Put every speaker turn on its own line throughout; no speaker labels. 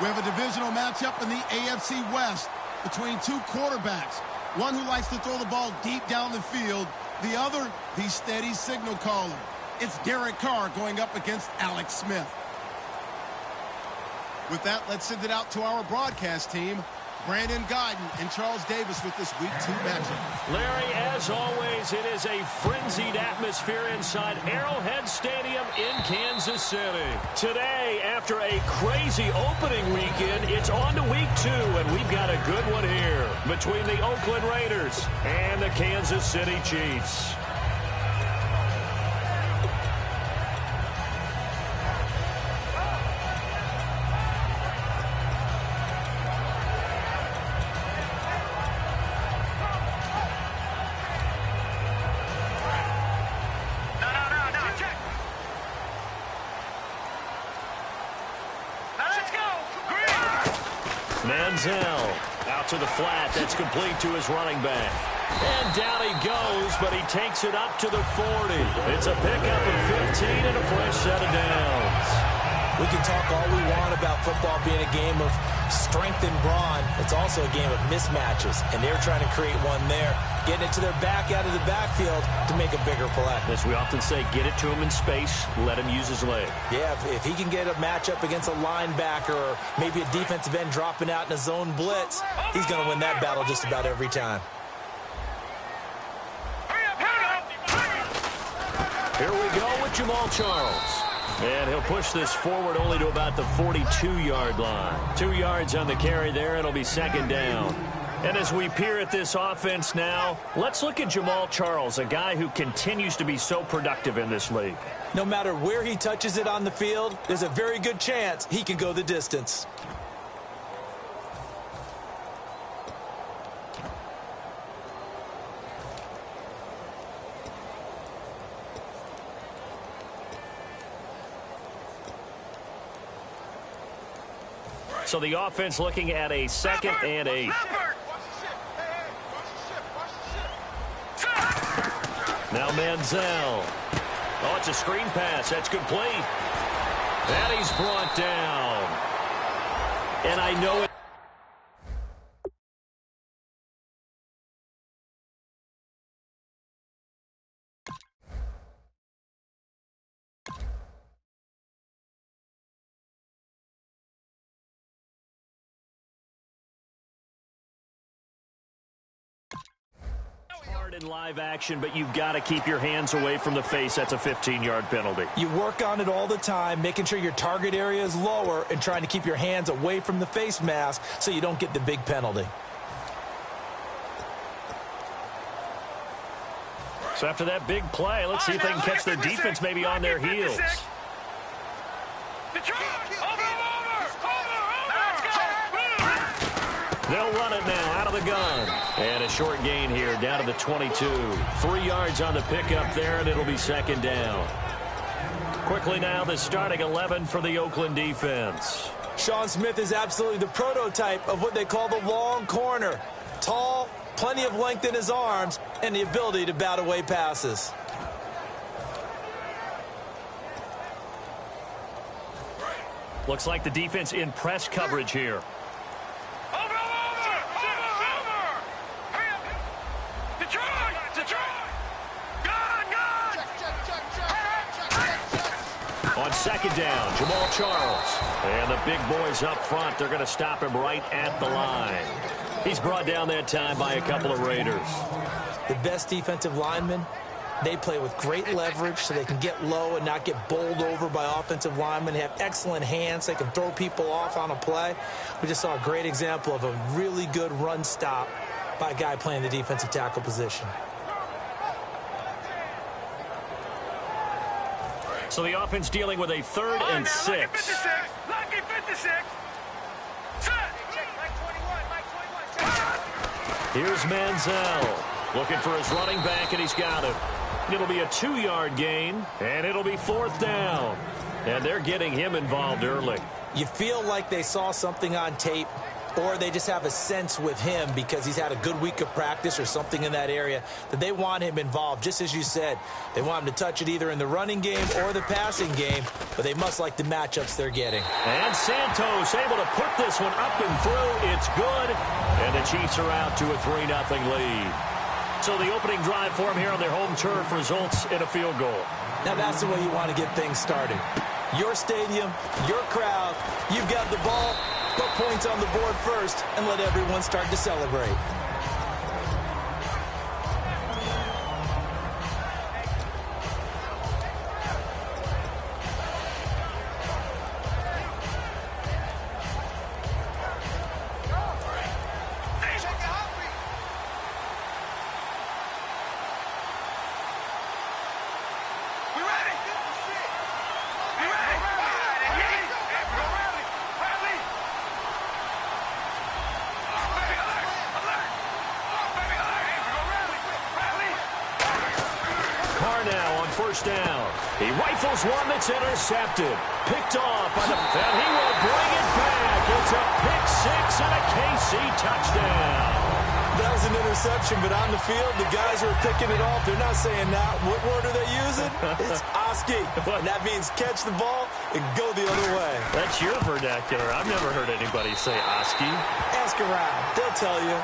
We have a divisional matchup in the AFC West between two quarterbacks. One who likes to throw the ball deep down the field. The other, the steady signal caller. It's Derek Carr going up against Alex Smith. With that, let's send it out to our broadcast team. Brandon Guyton and Charles Davis with this Week 2 matchup.
Larry, as always, it is a frenzied atmosphere inside Arrowhead Stadium in Kansas City. Today, after a crazy opening weekend, it's on to Week 2, and we've got a good one here between the Oakland Raiders and the Kansas City Chiefs. Out to the flat. That's complete to his running back. And down he goes, but he takes it up to the 40. It's a pickup of 15 and a fresh set of downs.
We can talk all we want about football being a game of strength and brawn. It's also a game of mismatches, and they're trying to create one there, getting it to their back out of the backfield to make a bigger play.
As we often say, get it to him in space, let him use his leg.
Yeah, if he can get a matchup against a linebacker or maybe a defensive end dropping out in a zone blitz, he's going to win that battle just about every time.
Here we go with Jamal Charles. And he'll push this forward only to about the 42-yard line. 2 yards on the carry there. It'll be second down. And as we peer at this offense now, let's look at Jamal Charles, a guy who continues to be so productive in this league.
No matter where he touches it on the field, there's a very good chance he can go the distance.
So the offense looking at a 2nd and 8. Now Manziel. Oh, it's a screen pass. That's complete. And he's brought down. And I know it. In live action, but you've got to keep your hands away from the face. That's a 15-yard penalty.
You work on it all the time, making sure your target area is lower and trying to keep your hands away from the face mask so you don't get the big penalty.
So after that big play, let's see if they can catch their defense maybe on their heels. They'll run it now out of the gun. And a short gain here down to the 22. 3 yards on the pickup there, and it'll be second down. Quickly now, the starting 11 for the Oakland defense.
Sean Smith is absolutely the prototype of what they call the long corner. Tall, plenty of length in his arms, and the ability to bat away passes.
Looks like the defense in press coverage here. On second down, Jamal Charles. And the big boys up front, they're going to stop him right at the line. He's brought down that time by a couple of Raiders.
The best defensive linemen, they play with great leverage so they can get low and not get bowled over by offensive linemen. They have excellent hands. They can throw people off on a play. We just saw a great example of a really good run stop by a guy playing the defensive tackle position.
So the offense dealing with a 3rd and 6. Here's Manziel looking for his running back, and he's got it. It'll be a 2-yard gain, and it'll be 4th down. And they're getting him involved early.
You feel like they saw something on tape or they just have a sense with him because he's had a good week of practice or something in that area that they want him involved. Just as you said, they want him to touch it either in the running game or the passing game, but they must like the matchups they're getting.
And Santos able to put this one up and through. It's good, and the Chiefs are out to a 3-0 lead. So the opening drive for them here on their home turf results in a field goal.
Now that's the way you want to get things started. Your stadium, your crowd, you've got the ball, put points on the board first, and let everyone start to celebrate.
First down. He rifles one that's intercepted. Picked off by the... And he will bring it back. It's a pick six and a KC touchdown.
That was an interception, but on the field, the guys who are picking it off, they're not saying that. What word are they using? It's Oski. And that means catch the ball and go the other way.
That's your vernacular. I've never heard anybody say Oski.
Ask around. They'll tell you.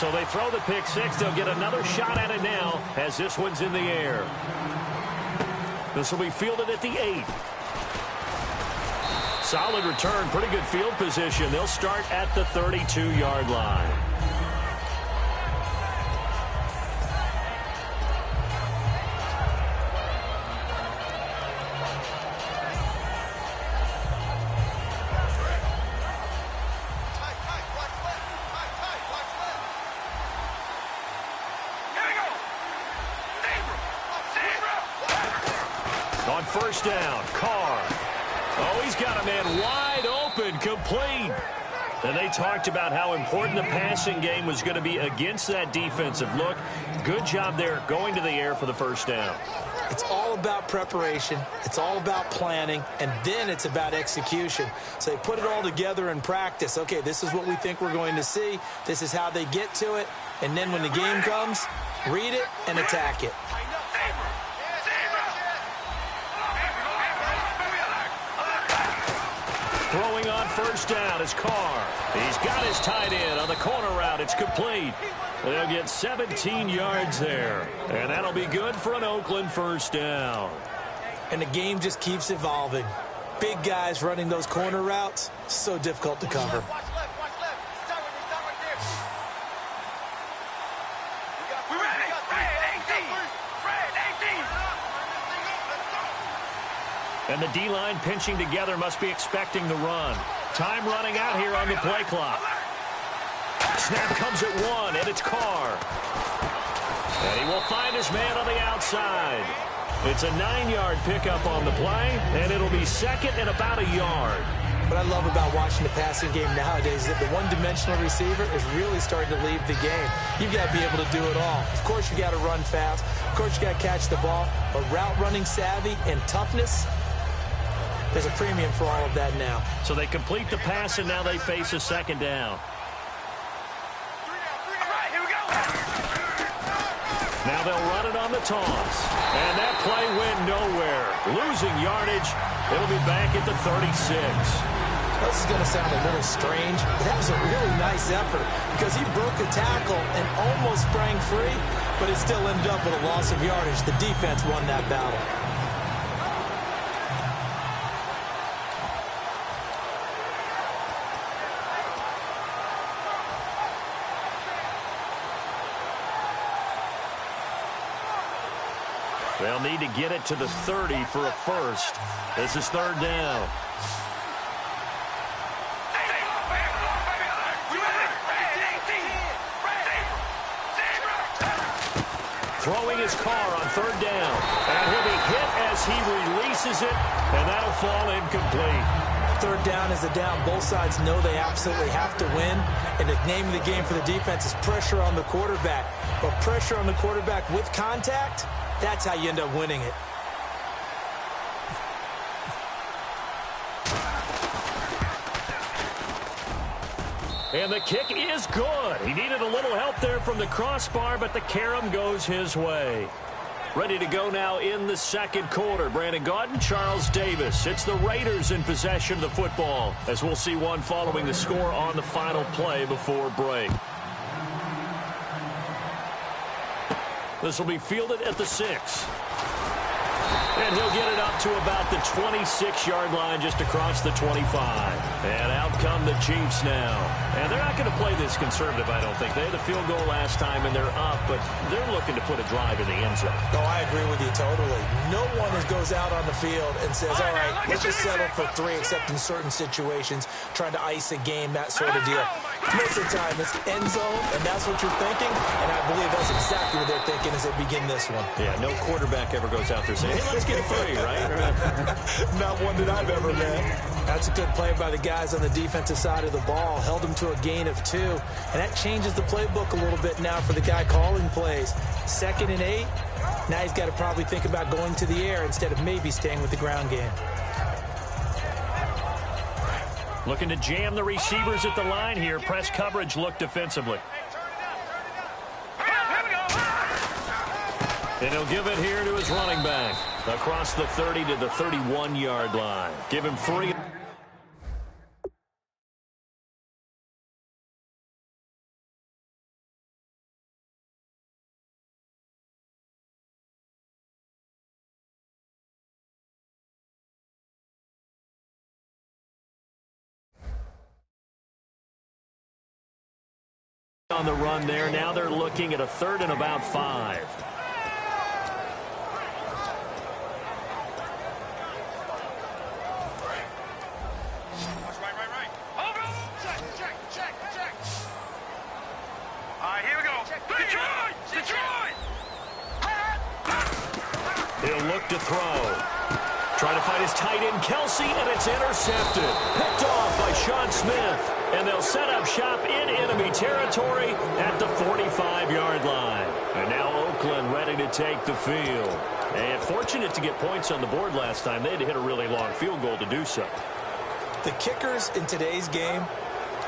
So they throw the pick six. They'll get another shot at it now as this one's in the air. This will be fielded at the 8. Solid return, pretty good field position. They'll start at the 32-yard line. On first down, Carr. Oh, he's got a man wide open, complete. And they talked about how important the passing game was going to be against that defensive look. Good job there going to the air for the first down.
It's all about preparation. It's all about planning. And then it's about execution. So they put it all together in practice. Okay, this is what we think we're going to see. This is how they get to it. And then when the game comes, read it and attack it.
Throwing on first down is Carr. He's got his tight end on the corner route. It's complete. They'll get 17 yards there. And that'll be good for an Oakland first down.
And the game just keeps evolving. Big guys running those corner routes, so difficult to cover.
And the D-line pinching together must be expecting the run. Time running out here on the play clock. Snap comes at 1, and it's Carr. And he will find his man on the outside. It's a 9-yard pickup on the play, and it'll be second and about a yard.
What I love about watching the passing game nowadays is that the one-dimensional receiver is really starting to lead the game. You've got to be able to do it all. Of course, you got to run fast. Of course, you got to catch the ball. But route running savvy and toughness, there's a premium for all of that now.
So they complete the pass, and now they face a second down. Now they'll run it on the toss. And that play went nowhere. Losing yardage. It'll be back at the 36.
This is going to sound a little strange, but that was a really nice effort because he broke a tackle and almost sprang free, but it still ended up with a loss of yardage. The defense won that battle.
They'll need to get it to the 30 for a first. This is third down. Throwing his Carr on third down. And he'll be hit as he releases it, and that'll fall incomplete.
Third down is a down. Both sides know they absolutely have to win. And the name of the game for the defense is pressure on the quarterback. But pressure on the quarterback with contact, that's how you end up winning it.
And the kick is good. He needed a little help there from the crossbar, but the carom goes his way. Ready to go now in the second quarter. Brandon Gaudin, Charles Davis. It's the Raiders in possession of the football, as we'll see one following the score on the final play before break. This will be fielded at the 6. And he'll get it up to about the 26-yard line, just across the 25. And out come the Chiefs now. And they're not going to play this conservative, I don't think. They had a field goal last time, and they're up, but they're looking to put a drive in the end zone.
No, I agree with you totally. No one goes out on the field and says, all right, let's just settle for 3, except in certain situations, trying to ice a game, that sort of deal. Most of the time, it's end zone, and that's what you're thinking, and I believe that's exactly what they're thinking as they begin this one.
Yeah, no quarterback ever goes out there saying, hey, let's get 3, right?
Not one that I've ever met. That's a good play by the guys on the defensive side of the ball. Held them to a gain of 2, and that changes the playbook a little bit now for the guy calling plays. 2nd and 8, now he's got to probably think about going to the air instead of maybe staying with the ground game.
Looking to jam the receivers at the line here. Press coverage look defensively. And he'll give it here to his running back. Across the 30 to the 31-yard line. Give him 3. On the run there. Now they're looking at a 3rd and about 5. He'll look to throw. Trying to find his tight end, Kelsey, and it's intercepted. Picked off by Sean Smith. And they'll set up shop in enemy territory at the 45-yard line. And now Oakland ready to take the field. And fortunate to get points on the board last time. They had to hit a really long field goal to do so.
The kickers in today's game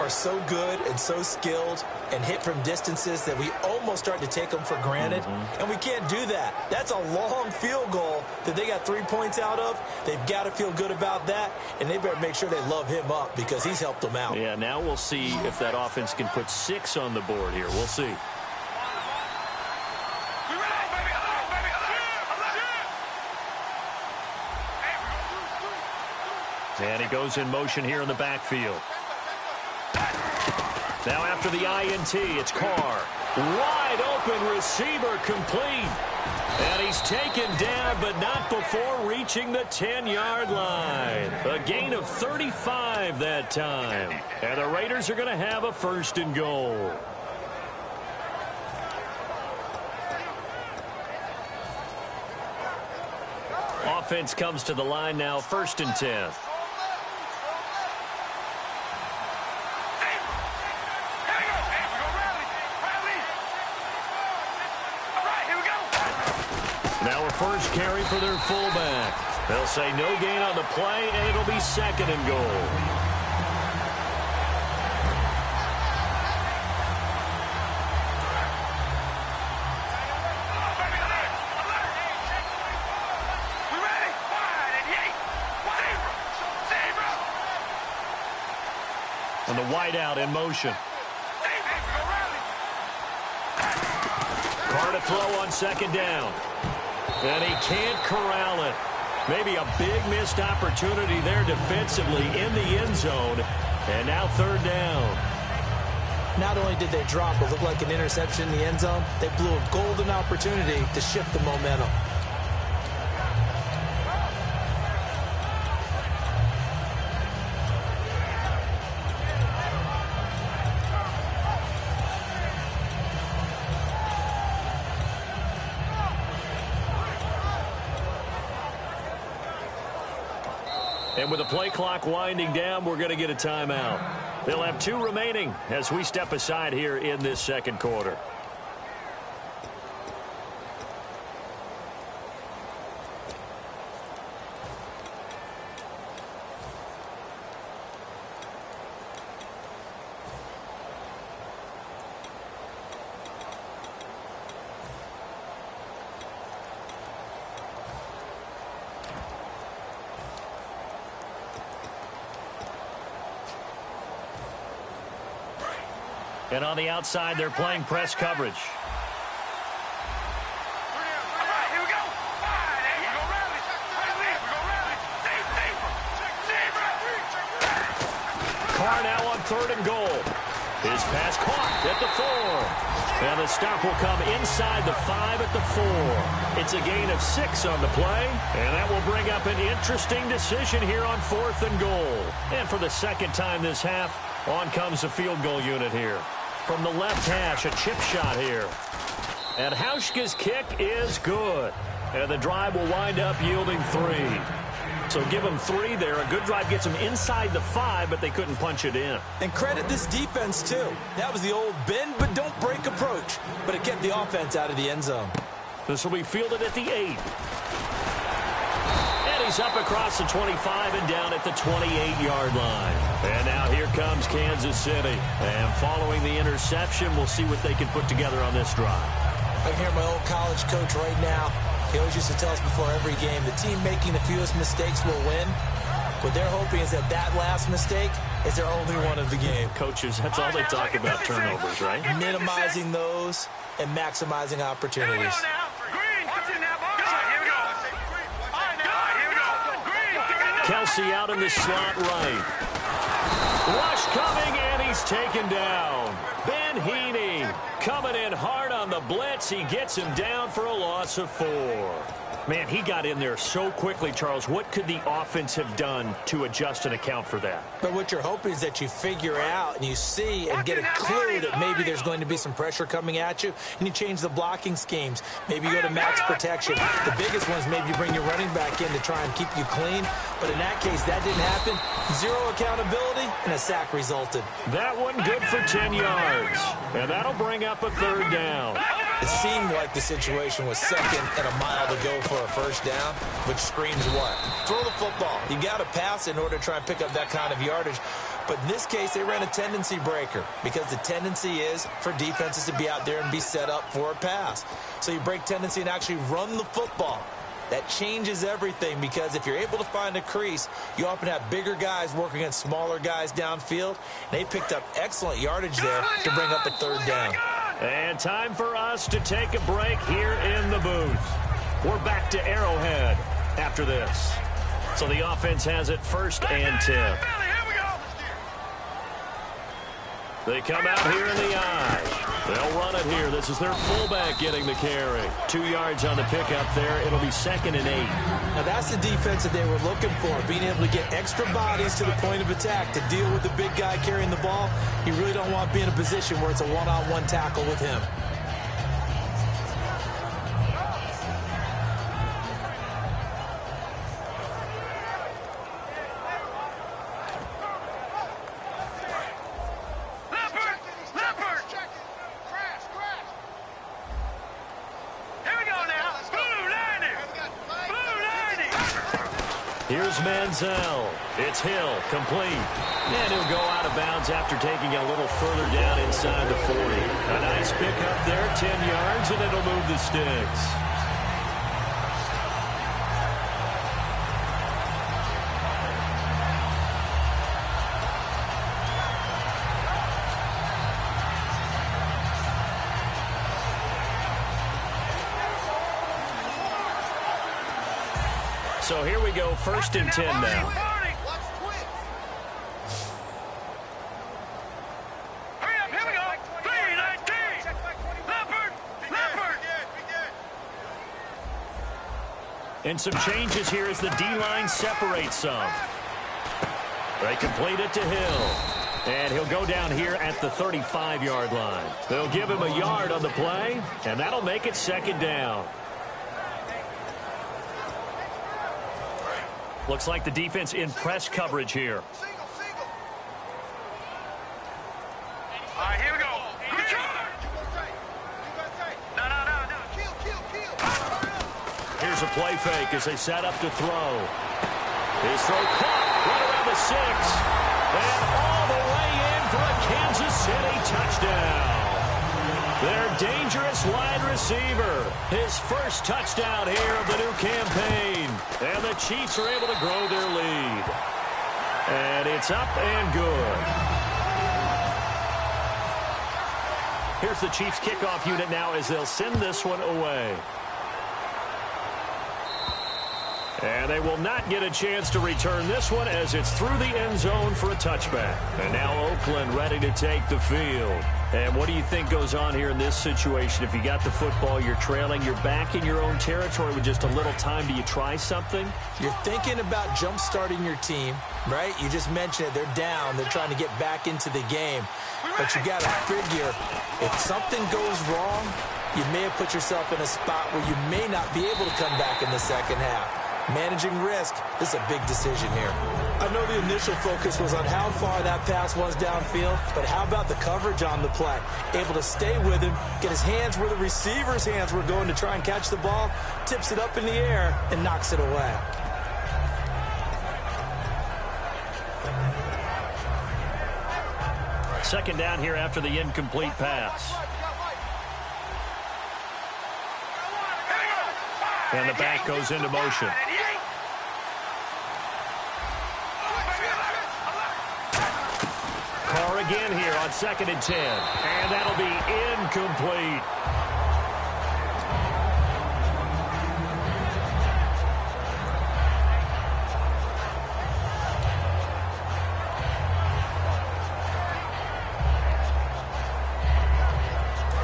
are so good and so skilled and hit from distances that we almost start to take them for granted. And we can't do that. That's a long field goal that they got 3 points out of. They've got to feel good about that, and they better make sure they love him up because he's helped them out.
Yeah, now we'll see if that offense can put 6 on the board here. We'll see. And he goes in motion here in the backfield. Now after the INT, it's Carr. Wide open receiver complete. And he's taken down, but not before reaching the 10-yard line. A gain of 35 that time. And the Raiders are going to have a 1st and goal. Offense comes to the line now, 1st and 10. Now a first carry for their fullback. They'll say no gain on the play, and it'll be 2nd and goal. And the wideout in motion. Carr to throw on 2nd down. And he can't corral it. Maybe a big missed opportunity there defensively in the end zone. And now 3rd down.
Not only did they drop what looked like an interception in the end zone, they blew a golden opportunity to shift the momentum.
And with the play clock winding down, we're going to get a timeout. They'll have 2 remaining as we step aside here in this second quarter. And on the outside, they're playing press coverage. Carr now on 3rd and goal. His pass caught at the 4. And the stop will come inside the 5 at the 4. It's a gain of 6 on the play. And that will bring up an interesting decision here on 4th and goal. And for the second time this half, on comes the field goal unit here. From the left hash, a chip shot here. And Hauschka's kick is good. And the drive will wind up yielding 3. So give them 3 there. A good drive gets them inside the 5, but they couldn't punch it in.
And credit this defense, too. That was the old bend but don't break approach. But it kept the offense out of the end zone.
This will be fielded at the 8. And he's up across the 25 and down at the 28-yard line. And now here comes Kansas City. And following the interception, we'll see what they can put together on this drive.
I hear my old college coach right now. He always used to tell us before every game, the team making the fewest mistakes will win. What they're hoping is that last mistake is their only one of the game.
Coaches, that's all they talk about, turnovers, right?
Minimizing those and maximizing opportunities.
Kelsey out in the slot right. Rush coming, and he's taken down. Ben Heaney coming in hard on the blitz. He gets him down for a loss of 4. Man, he got in there so quickly, Charles. What could the offense have done to adjust and account for that?
But what you're hoping is that you figure out and you see and get a clue that maybe there's going to be some pressure coming at you, and you change the blocking schemes. Maybe you go to max protection. The biggest one is maybe you bring your running back in to try and keep you clean. But in that case, that didn't happen. 0 accountability, and a sack resulted.
That one good for 10 yards. And that'll bring up a 3rd down.
It seemed like the situation was 2nd and a mile to go for a 1st down, which screams what? Throw the football. You got to pass in order to try and pick up that kind of yardage. But in this case, they ran a tendency breaker because the tendency is for defenses to be out there and be set up for a pass. So you break tendency and actually run the football. That changes everything because if you're able to find a crease, you often have bigger guys working against smaller guys downfield. They picked up excellent yardage there to bring up a 3rd down.
And time for us to take a break here in the booth. We're back to Arrowhead after this. So the offense has it 1st and 10. They come out here in the eye. They'll run it here. This is their fullback getting the carry. 2 yards on the pickup there. It'll be 2nd and 8.
Now that's the defense that they were looking for, being able to get extra bodies to the point of attack to deal with the big guy carrying the ball. You really don't want to be in a position where it's a one-on-one tackle with him.
Here's Manziel. It's Hill, complete. And he'll go out of bounds after taking it a little further down inside the 40. A nice pickup there, 10 yards, and it'll move the sticks. So here we go, 1st and 10 now. And some changes here as the D-line separates some. They complete it to Hill. And he'll go down here at the 35-yard line. They'll give him a yard on the play, and that'll make it 2nd down. Looks like the defense in press coverage here.
All right, here we go.
Here's a play fake as they set up to throw. His throw caught right around the 6. And all the way in for a Kansas City touchdown. Their dangerous wide receiver. His first touchdown here of the new campaign. And the Chiefs are able to grow their lead. And it's up and good. Here's the Chiefs kickoff unit now as they'll send this one away. And they will not get a chance to return this one as it's through the end zone for a touchback. And now Oakland ready to take the field. And what do you think goes on here in this situation? If you got the football, you're trailing, you're back in your own territory with just a little time. Do you try something?
You're thinking about jump-starting your team, right? You just mentioned it. They're down. They're trying to get back into the game. But you got to figure if something goes wrong, you may have put yourself in a spot where you may not be able to come back in the second half. Managing risk, this is a big decision here. I know the initial focus was on how far that pass was downfield, but how about the coverage on the play? Able to stay with him, get his hands where the receiver's hands were going to try and catch the ball, tips it up in the air, and knocks it away.
Second down here after the incomplete pass. And the back goes into motion. Carr again here on 2nd and 10. And that'll be incomplete.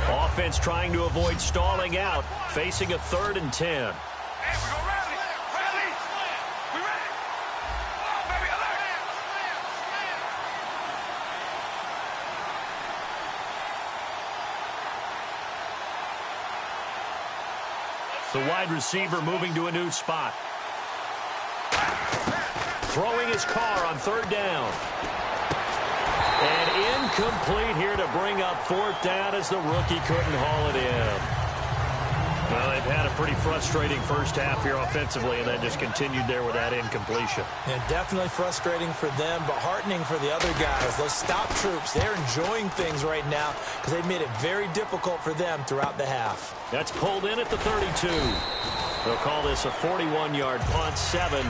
Offense trying to avoid stalling out, facing a 3rd and 10. The wide receiver moving to a new spot. Throwing his Carr on 3rd down. And incomplete here to bring up 4th down as the rookie couldn't haul it in. Well, they've had a pretty frustrating first half here offensively, and then just continued there with that incompletion.
Yeah, definitely frustrating for them, but heartening for the other guys. Those stop troops, they're enjoying things right now because they've made it very difficult for them throughout the half.
That's pulled in at the 32. They'll call this a 41-yard punt, 7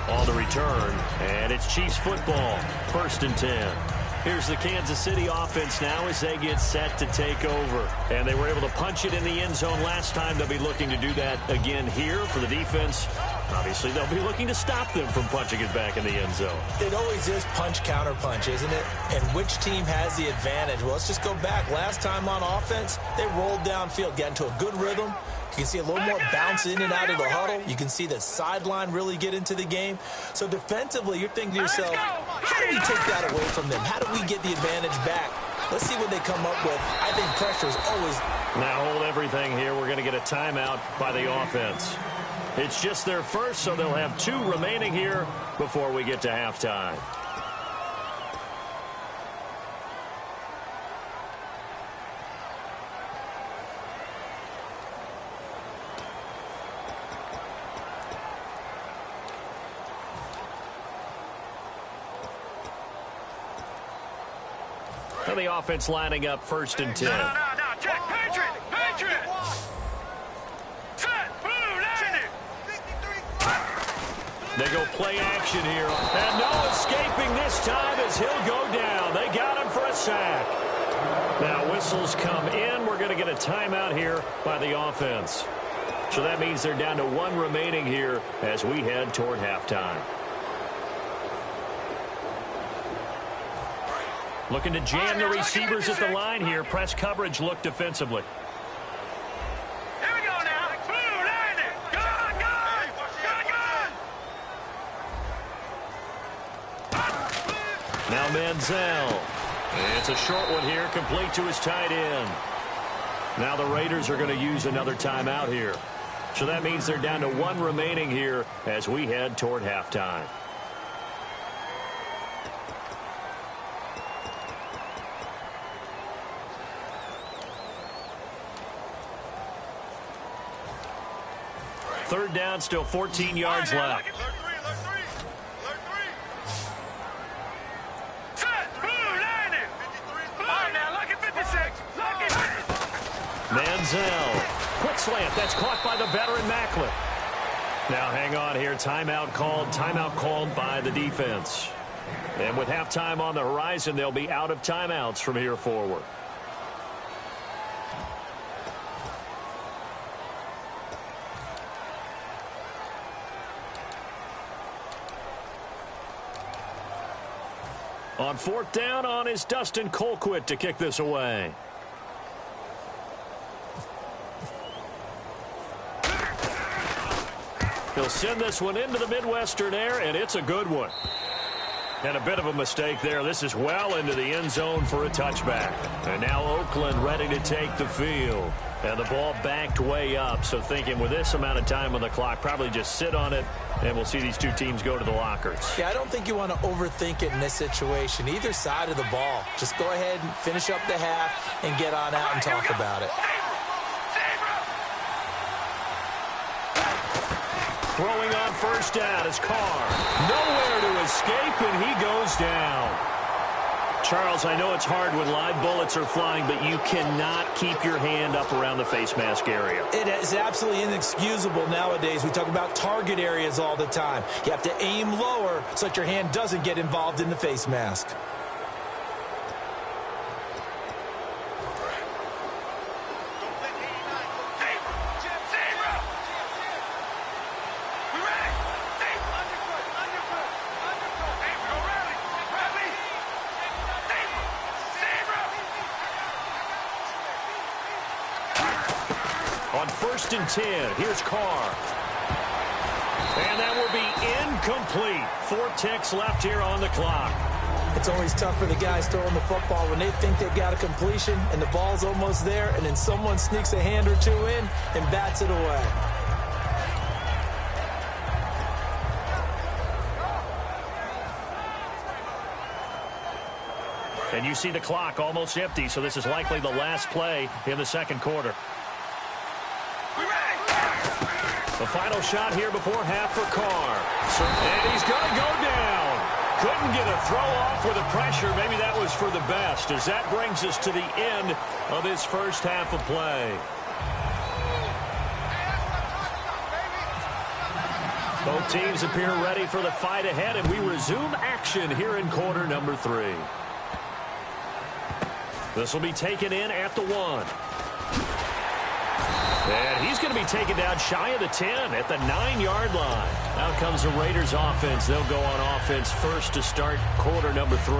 on the return. And it's Chiefs football, 1st and 10. Here's the Kansas City offense now as they get set to take over. And they were able to punch it in the end zone last time. They'll be looking to do that again here for the defense. Obviously, they'll be looking to stop them from punching it back in the end zone.
It always is punch, counter punch, isn't it? And which team has the advantage? Well, let's just go back. Last time on offense, they rolled downfield, got into a good rhythm. You can see a little more bounce in and out of the huddle. You can see the sideline really get into the game. So defensively, you're thinking to yourself, how do we take that away from them? How do we get the advantage back? Let's see what they come up with. I think pressure is always...
Now hold everything here. We're going to get a timeout by the offense. It's just their first, so they'll have 2 remaining here before we get to halftime. The offense lining up 1st and 10.
No, Jack, Patriot! Set, blue, landing!
They go play action here. And no escaping this time as he'll go down. They got him for a sack. Now whistles come in. We're going to get a timeout here by the offense. So that means they're down to 1 remaining here as we head toward halftime. Looking to jam the receivers at the line here. Press coverage look defensively.
Here we go now. Blue, landing. Gun.
Now Manziel. It's a short one here, complete to his tight end. Now the Raiders are going to use another timeout here. So that means they're down to 1 remaining here as we head toward halftime. Third down, still 14 yards left. Manziel, quick slant, that's caught by the veteran Macklin. Now hang on here, timeout called by the defense. And with halftime on the horizon, they'll be out of timeouts from here forward. On fourth down on is Dustin Colquitt to kick this away. He'll send this one into the Midwestern air, and it's a good one. And a bit of a mistake there. This is well into the end zone for a touchback. And now Oakland ready to take the field. And the ball backed way up. So thinking with this amount of time on the clock, probably just sit on it, and we'll see these two teams go to the lockers.
Yeah, I don't think you want to overthink it in this situation. Either side of the ball. Just go ahead and finish up the half and get on out and talk about it.
Throwing on first down is Carr. Nowhere to escape, and he goes down. Charles, I know it's hard when live bullets are flying, but you cannot keep your hand up around the face mask area.
It is absolutely inexcusable nowadays. We talk about target areas all the time. You have to aim lower so that your hand doesn't get involved in the face mask.
On 1st and 10, here's Carr. And that will be incomplete. 4 ticks left here on the clock.
It's always tough for the guys throwing the football when they think they've got a completion and the ball's almost there, and then someone sneaks a hand or two in and bats it away.
And you see the clock almost empty, so this is likely the last play in the second quarter. The final shot here before half for Carr. And he's going to go down. Couldn't get a throw off with the pressure. Maybe that was for the best, as that brings us to the end of his first half of play. Both teams appear ready for the fight ahead, and we resume action here in quarter number 3. This will be taken in at the 1. And he's going to be taken down shy of the 10 at the 9-yard line. Now comes the Raiders offense. They'll go on offense first to start quarter number 3.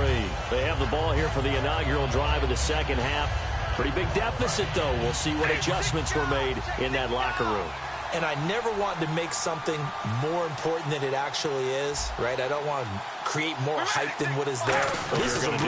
They have the ball here for the inaugural drive of the second half. Pretty big deficit, though. We'll see what adjustments were made in that locker room.
And I never want to make something more important than it actually is, right? I don't want to create more hype than what is there. This is I'm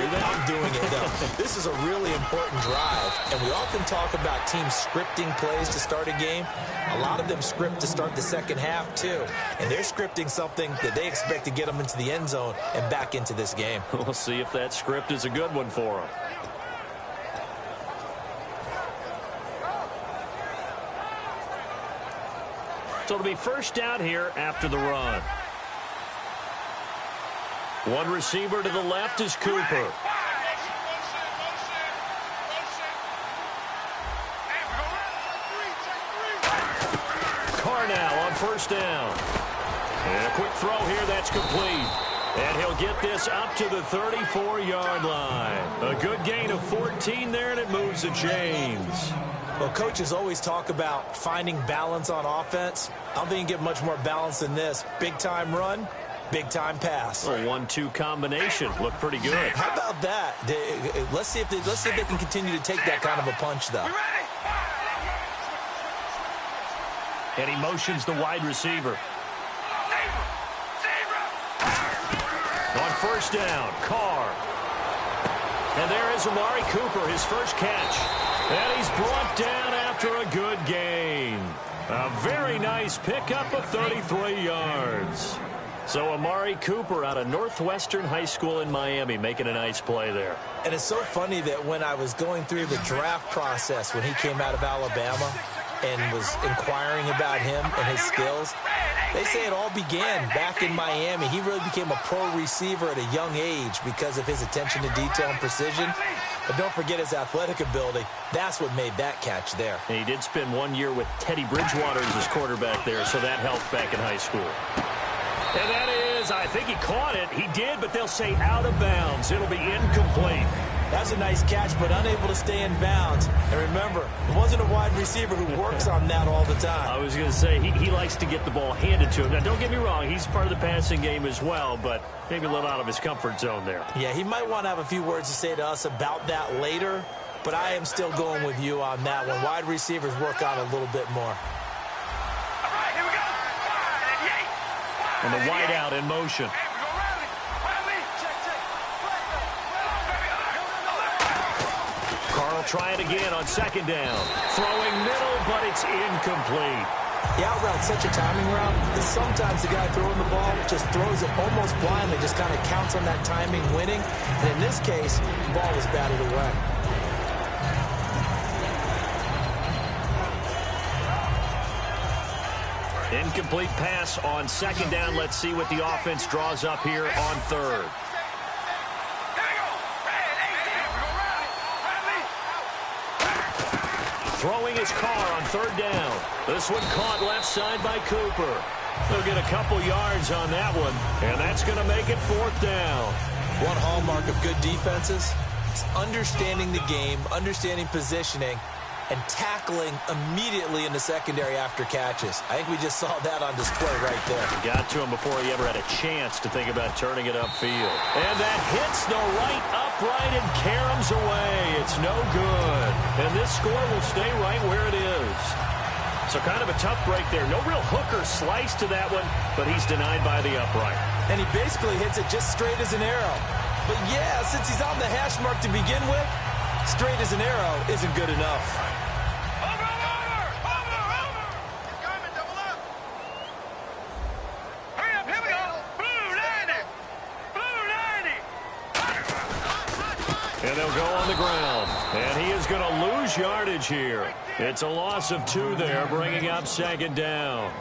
doing it, though. This is a really important drive. And we often talk about teams scripting plays to start a game. A lot of them script to start the second half, too. And they're scripting something that they expect to get them into the end zone and back into this game.
We'll see if that script is a good one for them. So it'll be first down here after the run. One receiver to the left is Cooper. Carr now on first down. And a quick throw here, that's complete. And he'll get this up to the 34-yard line. A good gain of 14 there, and it moves the chains.
Well, coaches always talk about finding balance on offense. I don't think you get much more balance than this. Big-time run, big-time pass.
A 1-2 combination. Looked pretty good.
How about that? Let's see if they can continue to take that kind of a punch, though.
And he motions the wide receiver. On first down, Carr. And there is Amari Cooper, his first catch. And he's brought down after a good gain. A very nice pickup of 33 yards. So Amari Cooper out of Northwestern High School in Miami making a nice play there.
And it's so funny that when I was going through the draft process when he came out of Alabama and was inquiring about him and his skills, they say it all began back in Miami. He really became a pro receiver at a young age because of his attention to detail and precision. But don't forget his athletic ability. That's what made that catch there.
And he did spend 1 year with Teddy Bridgewater as his quarterback there, so that helped back in high school. And that is, I think he caught it. He did, but they'll say out of bounds. It'll be incomplete.
That's a nice catch, but unable to stay in bounds. And remember, it wasn't a wide receiver who works on that all the time.
I was going to say, he likes to get the ball handed to him. Now, don't get me wrong, he's part of the passing game as well, but maybe a little out of his comfort zone there.
Yeah, he might want to have a few words to say to us about that later, but I am still going with you on that one. Wide receivers work on it a little bit more.
All right, here we go.
And the wide out in motion. Carl try it again on second down. Throwing middle, but it's incomplete.
The out route's such a timing route that sometimes the guy throwing the ball just throws it almost blindly, just kind of counts on that timing winning. And in this case, the ball was batted away.
Incomplete pass on second down. Let's see what the offense draws up here on third. Throwing his car on third down. This one caught left side by Cooper. They'll get a couple yards on that one, and that's going to make it fourth down.
One hallmark of good defenses is understanding the game, understanding positioning, and tackling immediately in the secondary after catches. I think we just saw that on display right there.
Got to him before he ever had a chance to think about turning it upfield. And that hits the right upright and caroms away. It's no good. And this score will stay right where it is. So kind of a tough break there. No real hooker slice to that one, but he's denied by the upright.
And he basically hits it just straight as an arrow. But yeah, since he's on the hash mark to begin with, straight as an arrow isn't good enough.
And they'll go on the ground. And he is going to lose yardage here. It's a loss of 2 there, bringing up second down.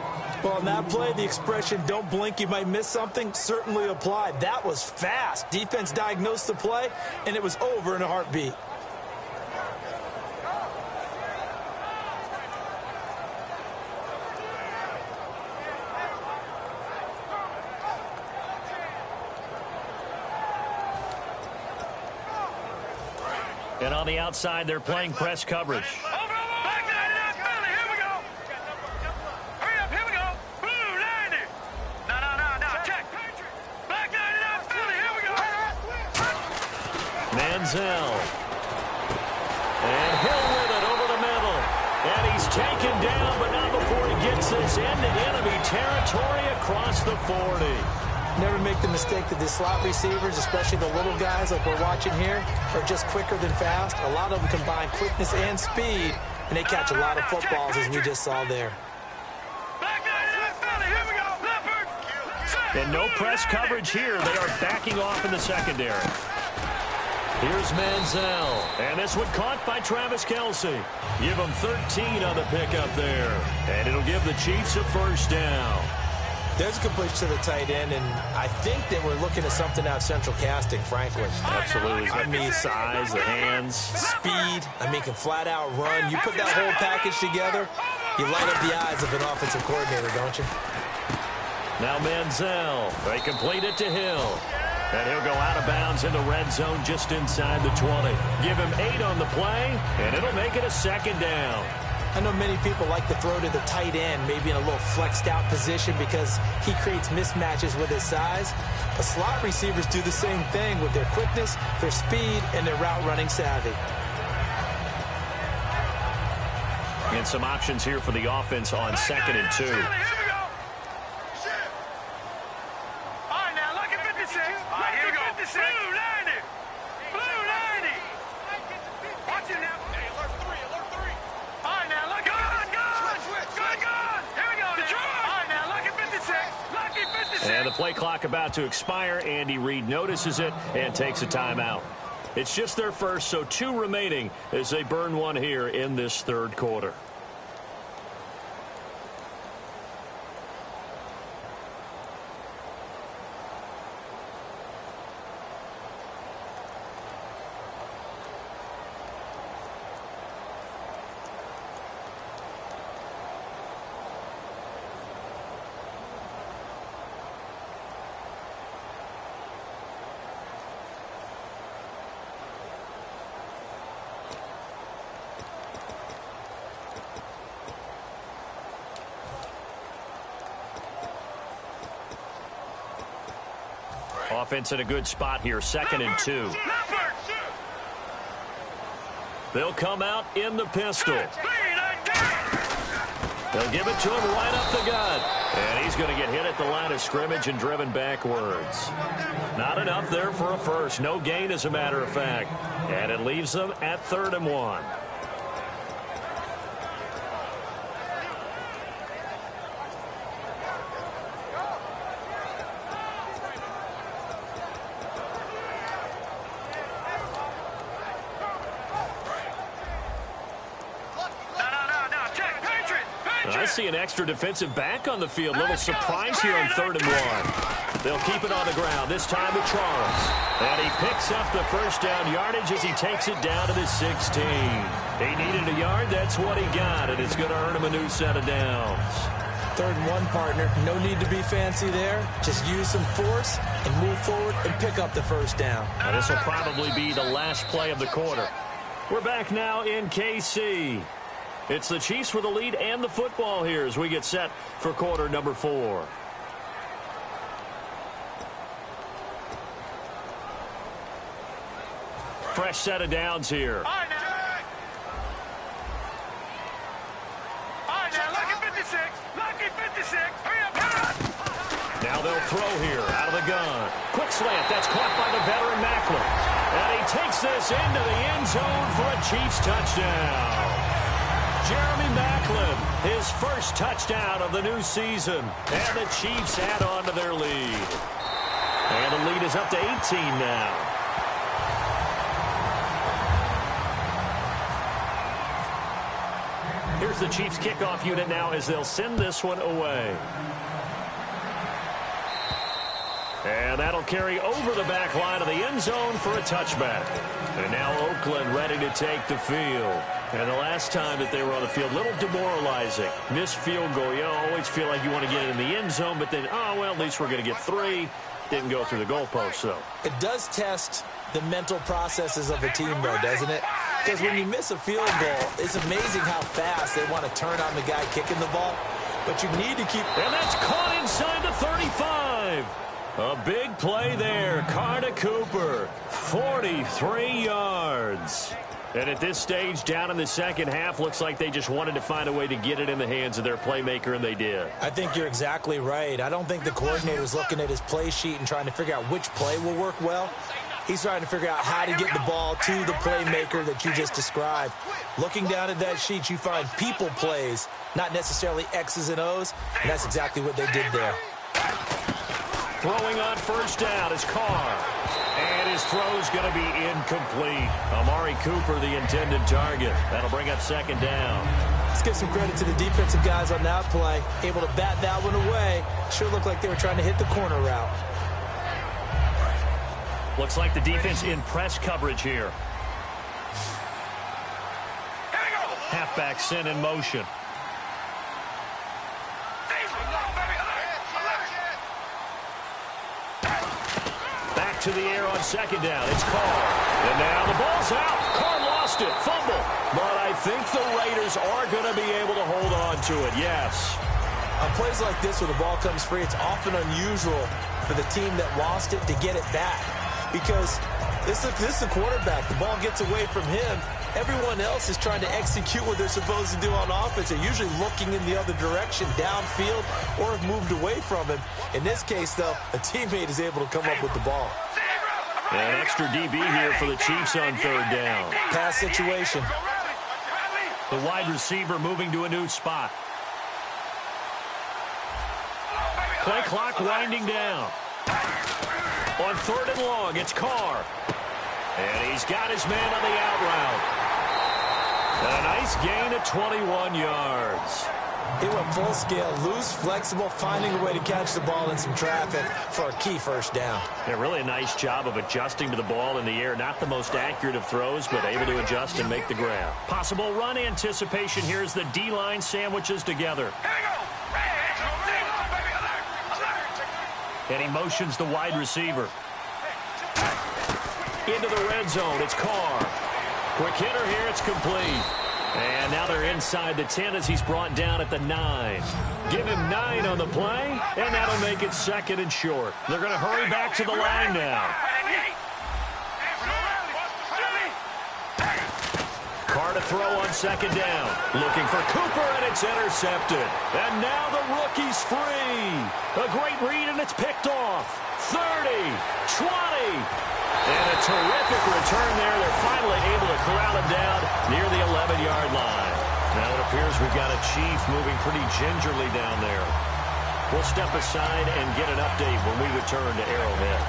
Well, on that play, the expression, don't blink, you might miss something, certainly applied. That was fast. Defense diagnosed the play, and it was over in a heartbeat.
And on the outside, they're playing press coverage. Manziel. And Hill with it over the middle. And he's taken down, but not before he gets this into enemy territory across the 40.
Never make the mistake that the slot receivers, especially the little guys like we're watching here, are just quicker than fast. A lot of them combine quickness and speed, and they catch a lot of footballs, as we just saw there.
And no press coverage here. They are backing off in the secondary. Here's Manziel. And this one caught by Travis Kelce. Give him 13 on the pickup there. And it'll give the Chiefs a first down.
There's a completion to the tight end, and I think that we're looking at something out of central casting, frankly.
Absolutely. I mean, size, the hands.
Speed. I mean, can flat out run. You put that whole package together, you light up the eyes of an offensive coordinator, don't you?
Now Manziel. They complete it to Hill. And he'll go out of bounds in the red zone just inside the 20. Give him 8 on the play, and it'll make it a second down.
I know many people like to throw to the tight end, maybe in a little flexed out position because he creates mismatches with his size. But slot receivers do the same thing with their quickness, their speed, and their route running savvy.
And some options here for the offense on 2nd and 2. And the play clock about to expire. Andy Reid notices it and takes a timeout. It's just their first, so 2 remaining as they burn one here in this third quarter. Offense in a good spot here, 2nd and 2. They'll come out in the pistol. They'll give it to him right up the gut. And he's going to get hit at the line of scrimmage and driven backwards. Not enough there for a first. No gain, as a matter of fact. And it leaves them at 3rd and 1. I see an extra defensive back on the field. Little surprise here on 3rd and 1. They'll keep it on the ground, this time with Charles. And he picks up the first down yardage as he takes it down to the 16. He needed a yard. That's what he got, and it's going to earn him a new set of downs.
3rd and 1, partner. No need to be fancy there. Just use some force and move forward and pick up the first down.
Now, this will probably be the last play of the quarter. We're back now in KC. It's the Chiefs with the lead and the football here as we get set for quarter number 4. Fresh set of downs here.
All right, now, lucky 56. Lucky 56. Hurry up, hurry up.
Now they'll throw here out of the gun. Quick slant. That's caught by the veteran Macklin. And he takes this into the end zone for a Chiefs touchdown. Jeremy Macklin, his first touchdown of the new season. And the Chiefs add on to their lead. And the lead is up to 18 now. Here's the Chiefs kickoff unit now as they'll send this one away. And that'll carry over the back line of the end zone for a touchback. And now Oakland ready to take the field. And the last time that they were on the field, a little demoralizing. Missed field goal. You always feel like you want to get it in the end zone, but then, oh, well, at least we're going to get 3. Didn't go through the goalpost, though.
It does test the mental processes of a team, though, doesn't it? Because when you miss a field goal, it's amazing how fast they want to turn on the guy kicking the ball. But you need to keep...
And that's caught inside the 35. A big play there. Carter Cooper, 43 yards. And at this stage, down in the second half, looks like they just wanted to find a way to get it in the hands of their playmaker, and they did.
I think you're exactly right. I don't think the coordinator's looking at his play sheet and trying to figure out which play will work well. He's trying to figure out how to get the ball to the playmaker that you just described. Looking down at that sheet, you find people plays, not necessarily X's and O's, and that's exactly what they did there.
Throwing on first down is Carr. And his throw's going to be incomplete. Amari Cooper, the intended target. That'll bring up 2nd down.
Let's give some credit to the defensive guys on that play. Able to bat that one away. Sure looked like they were trying to hit the corner route.
Looks like the defense in press coverage here. Halfback sent in motion. To the air on 2nd down. It's Carr. And now the ball's out. Carr lost it. Fumble. But I think the Raiders are going to be able to hold on to it. Yes.
On plays like this where the ball comes free, it's often unusual for the team that lost it to get it back. Because this is the quarterback. The ball gets away from him. Everyone else is trying to execute what they're supposed to do on offense. They're usually looking in the other direction, downfield, or have moved away from him. In this case, though, a teammate is able to come up with the ball.
An extra DB here for the Chiefs on 3rd down.
Pass situation.
The wide receiver moving to a new spot. Play clock winding down. On 3rd and long, it's Carr. And he's got his man on the out route. And a nice gain of 21 yards.
He went full scale, loose, flexible, finding a way to catch the ball in some traffic for a key first down.
Yeah, really a nice job of adjusting to the ball in the air. Not the most accurate of throws, but able to adjust and make the grab. Possible run anticipation here as the D-line sandwiches together. And he motions the wide receiver. Into the red zone, it's Carr. Quick hitter here, it's complete. And now they're inside the 10 as he's brought down at the 9. Give him 9 on the play, and that'll make it 2nd and short. They're going to hurry back to the line now. Carr to throw on 2nd down. Looking for Cooper, and it's intercepted. And now the rookie's free. A great read, and it's picked off. 30, 20. And a terrific return there. They're finally able to corral him down near the 11-yard line. Now it appears we've got a Chief moving pretty gingerly down there. We'll step aside and get an update when we return to Arrowhead.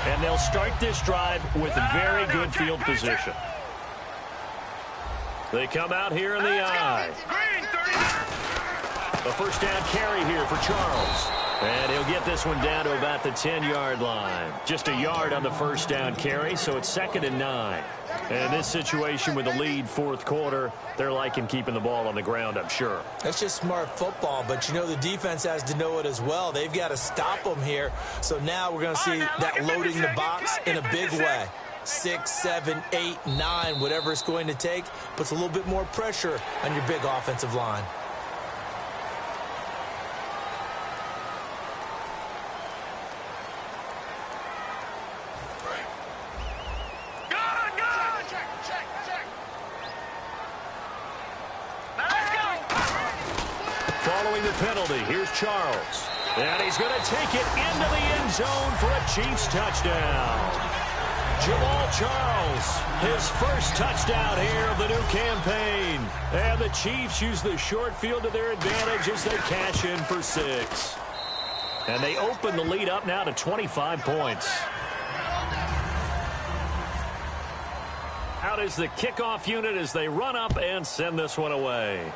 And they'll start this drive with very good field position. They come out here in the I. A first down carry here for Charles. And he'll get this one down to about the 10-yard line. Just a yard on the first down carry, so it's 2nd and 9. And this situation with a lead 4th quarter, they're liking keeping the ball on the ground, I'm sure.
That's just smart football, but you know the defense has to know it as well. They've got to stop them here. So now we're going to see that loading the box in a big way. 6, 7, 8, 9, whatever it's going to take, puts a little bit more pressure on your big offensive line.
Following the penalty, here's Charles. And he's going to take it into the end zone for a Chiefs touchdown. Jamal Charles, his first touchdown here of the new campaign. And the Chiefs use the short field to their advantage as they cash in for 6. And they open the lead up now to 25 points. Out is the kickoff unit as they run up and send this one away.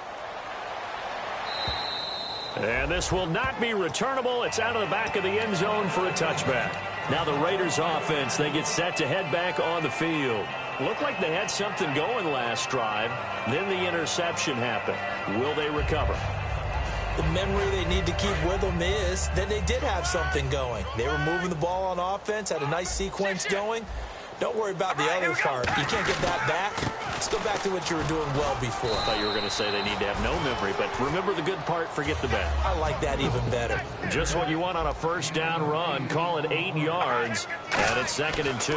And this will not be returnable. It's out of the back of the end zone for a touchback. Now the Raiders offense, they get set to head back on the field. Looked like they had something going last drive. Then the interception happened. Will they recover?
The memory they need to keep with them is that they did have something going. They were moving the ball on offense, had a nice sequence going. Don't worry about the other part. You can't get that back. Let's go back to what you were doing well before.
I thought you were going to say they need to have no memory, but remember the good part, forget the bad.
I like that even better.
Just what you want on a first down run. Call it 8 yards, and it's 2nd and 2.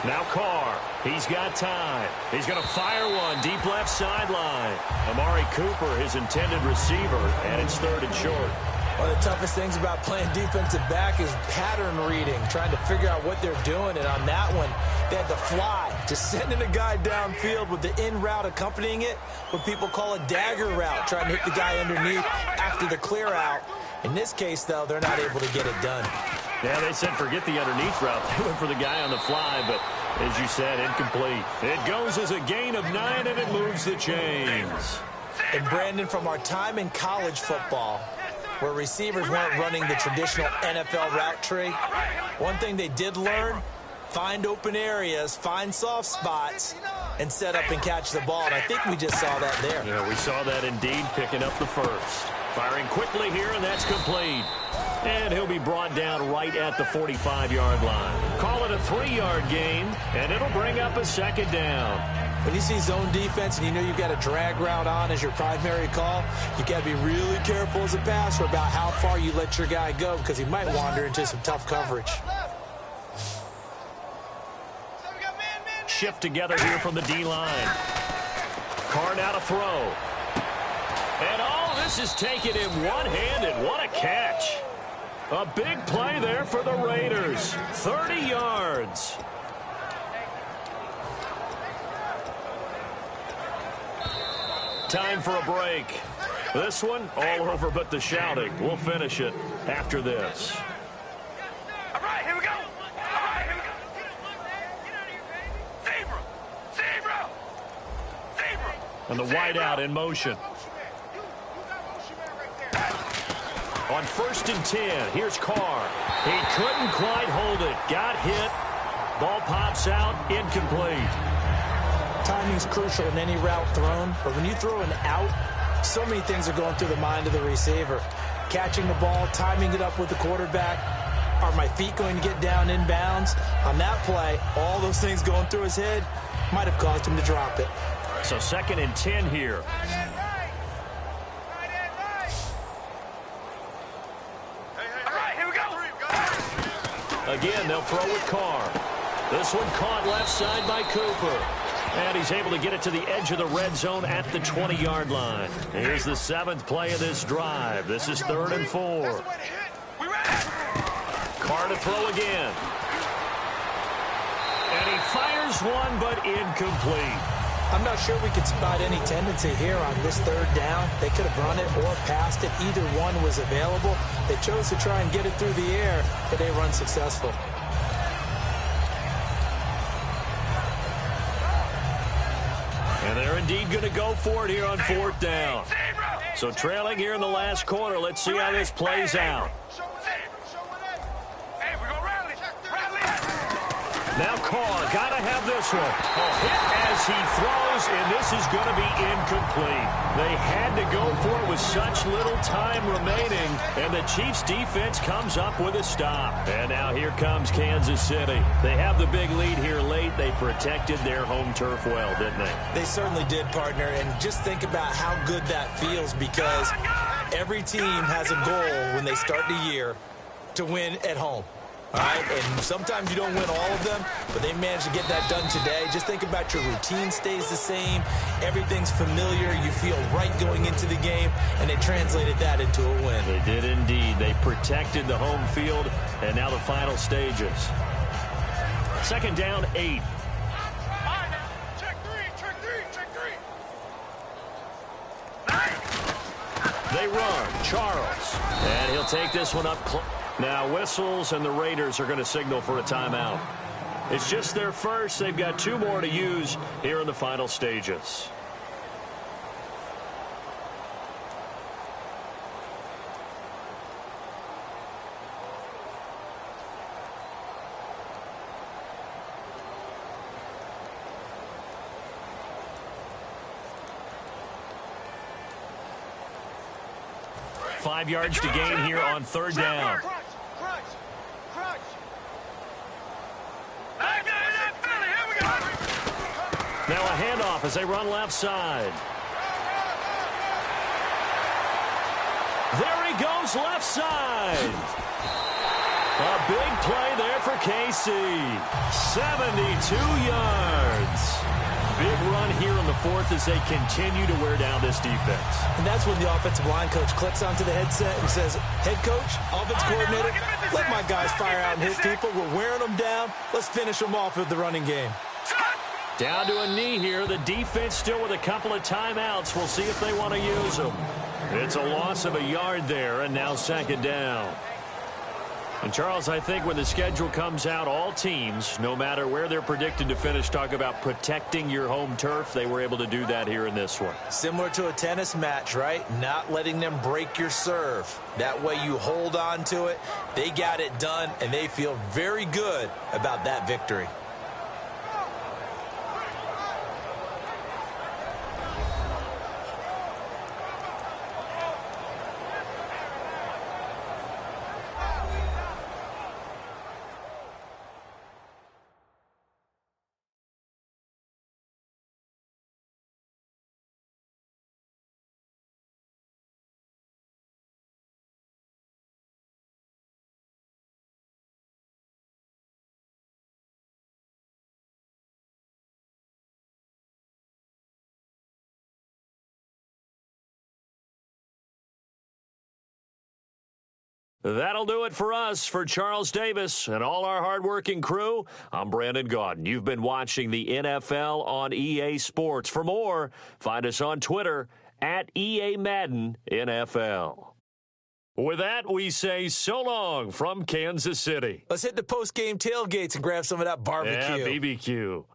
Now Carr, he's got time. He's going to fire one deep left sideline. Amari Cooper, his intended receiver, and it's 3rd and short.
One of the toughest things about playing defensive back is pattern reading, trying to figure out what they're doing. And on that one, they had to fly, just sending a guy downfield with the in route accompanying it, what people call a dagger route, trying to hit the guy underneath after the clear out. In this case, though, they're not able to get it done.
Yeah, they said forget the underneath route. They went for the guy on the fly, but as you said, incomplete. It goes as a gain of 9, and it moves the chains.
And Brandon, from our time in college football, where receivers weren't running the traditional NFL route tree, one thing they did learn, find open areas, find soft spots, and set up and catch the ball. And I think we just saw that there.
Yeah, we saw that indeed, picking up the first. Firing quickly here, and that's complete. And he'll be brought down right at the 45-yard line. Call it a 3-yard gain, and it'll bring up a 2nd down.
When you see zone defense and you know you've got a drag route on as your primary call, you got to be really careful as a passer about how far you let your guy go because he might wander into some tough coverage.
Shift together here from the D-line. Carr now to throw. And oh, this is taken in one-handed. What a catch. A big play there for the Raiders. 30 yards. Time for a break. This one, all over but the shouting. We'll finish it after this.
All right, here we go. All right, here we go. Zebra. Zebra. Zebra.
And the wideout in motion. On 1st and 10, here's Carr. He couldn't quite hold it. Got hit. Ball pops out, incomplete.
Timing's crucial in any route thrown, but when you throw an out, so many things are going through the mind of the receiver. catching the ball, timing it up with the quarterback. Are my feet going to get down in bounds? On that play, all those things going through his head might have caused him to drop it.
So 2nd and 10 here. Again, they'll throw with Carr. This one caught left side by Cooper. And he's able to get it to the edge of the red zone at the 20-yard line. Here's the 7th play of this drive. This is 3rd and 4. Carr to throw again. And he fires one, but incomplete.
I'm not sure we could spot any tendency here on this 3rd down. They could have run it or passed it. Either one was available. They chose to try and get it through the air, but they were unsuccessful.
And they're indeed going to go for it here on 4th down. So trailing here in the last quarter. Let's see how this plays out. Now Carr, got to have this one. A hit as he throws, and this is going to be incomplete. They had to go for it with such little time remaining, and the Chiefs' defense comes up with a stop. And now here comes Kansas City. They have the big lead here late. They protected their home turf well, didn't they?
They certainly did, partner, and just think about how good that feels because every team has a goal when they start the year to win at home. All right, and sometimes you don't win all of them, but they managed to get that done today. Just think about your routine stays the same. Everything's familiar. You feel right going into the game, and they translated that into a win.
They did indeed. They protected the home field, and now the final stages. 2nd down, 8. They run. Charles. And he'll take this one up. Now whistles, and the Raiders are going to signal for a timeout. It's just their first. They've got 2 more to use here in the final stages. Five yards to gain here on 3rd down. Now a handoff as they run left side. There he goes left side. A big play there for KC. 72 yards. Big run here in the 4th as they continue to wear down this defense.
And that's when the offensive line coach clicks onto the headset and says, head coach, offense coordinator, let my guys fire out and hit people. We're wearing them down. Let's finish them off with the running game.
Down to a knee here. The defense still with a couple of timeouts. We'll see if they want to use them. It's a loss of a yard there, and now 2nd down. And, Charles, I think when the schedule comes out, all teams, no matter where they're predicted to finish, talk about protecting your home turf. They were able to do that here in this one.
Similar to a tennis match, right? Not letting them break your serve. That way you hold on to it. They got it done, and they feel very good about that victory.
That'll do it for us. For Charles Davis and all our hardworking crew, I'm Brandon Gaudin. You've been watching the NFL on EA Sports. For more, find us on Twitter at EA Madden NFL. With that, we say so long from Kansas City.
Let's hit the post-game tailgates and grab some of that barbecue.
Yeah, BBQ.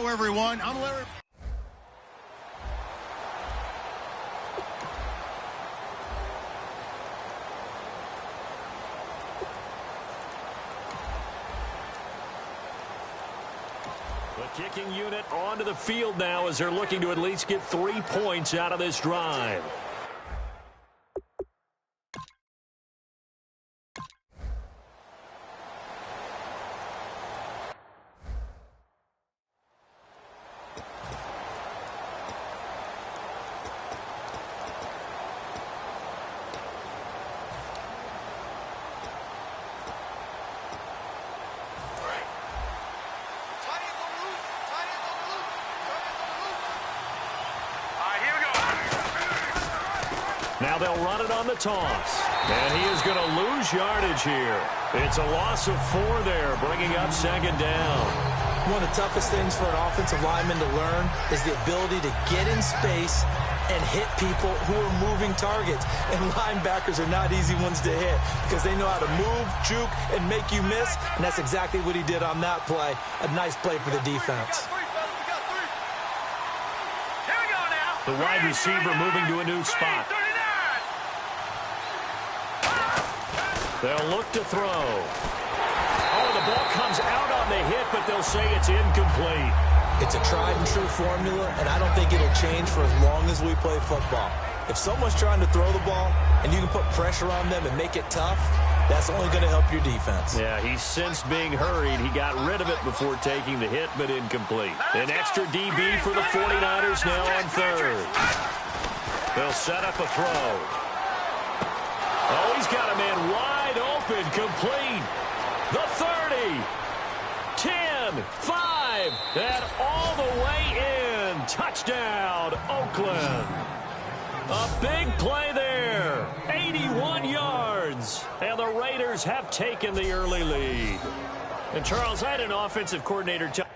Hello, everyone. I'm Larry.
The kicking unit onto the field now as they're looking to at least get 3 points out of this drive. Now they'll run it on the toss. And he is going to lose yardage here. It's a loss of 4 there, bringing up second down.
One of the toughest things for an offensive lineman to learn is the ability to get in space and hit people who are moving targets. And linebackers are not easy ones to hit because they know how to move, juke, and make you miss. And that's exactly what he did on that play. A nice play for the defense.
The wide receiver moving to a new spot. They'll look to throw. Oh, the ball comes out on the hit, but they'll say it's incomplete.
It's a tried and true formula, and I don't think it'll change for as long as we play football. If someone's trying to throw the ball and you can put pressure on them and make it tough, that's only going to help your defense.
Yeah, he's since being hurried. He got rid of it before taking the hit, but incomplete. An extra DB for the 49ers now on third. They'll set up a throw. Oh, he's got a man wide open, complete. The 30, 10, 5, and all the way in. Touchdown, Oakland. A big play there, 81 yards, and the Raiders have taken the early lead. And, Charles, I had an offensive coordinator tell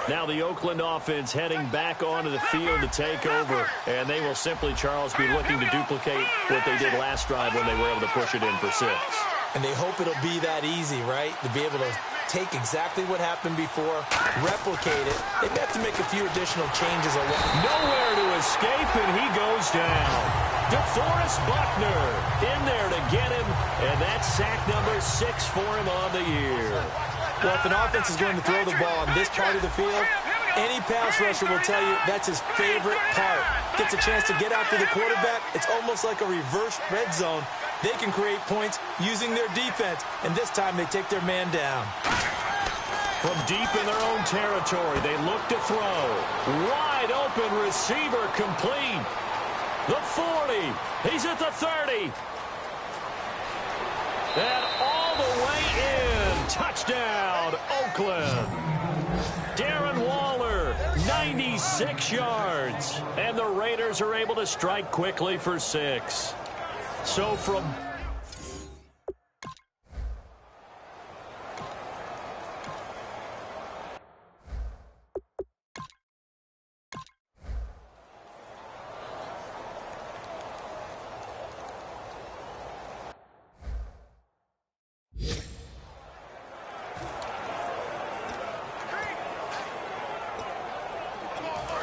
now the Oakland offense heading back onto the field to take over. And they will simply, Charles, be looking to duplicate what they did last drive when they were able to push it in for 6.
And they hope it'll be that easy, right? To be able to take exactly what happened before, replicate it. They have to make a few additional changes.
Nowhere to escape, and he goes down. DeForest Buckner in there to get him, and that's sack number 6 for him on the year.
Well, if an offense is going to throw the ball on this part of the field, any pass rusher will tell you that's his favorite part. Gets a chance to get after the quarterback. It's almost like a reverse red zone. They can create points using their defense, and this time they take their man down.
From deep in their own territory, they look to throw. Wide open receiver complete. The 40. He's at the 30. And all the way in. Touchdown, Oakland. Darren Waller, 96 yards. And the Raiders are able to strike quickly for 6. So from...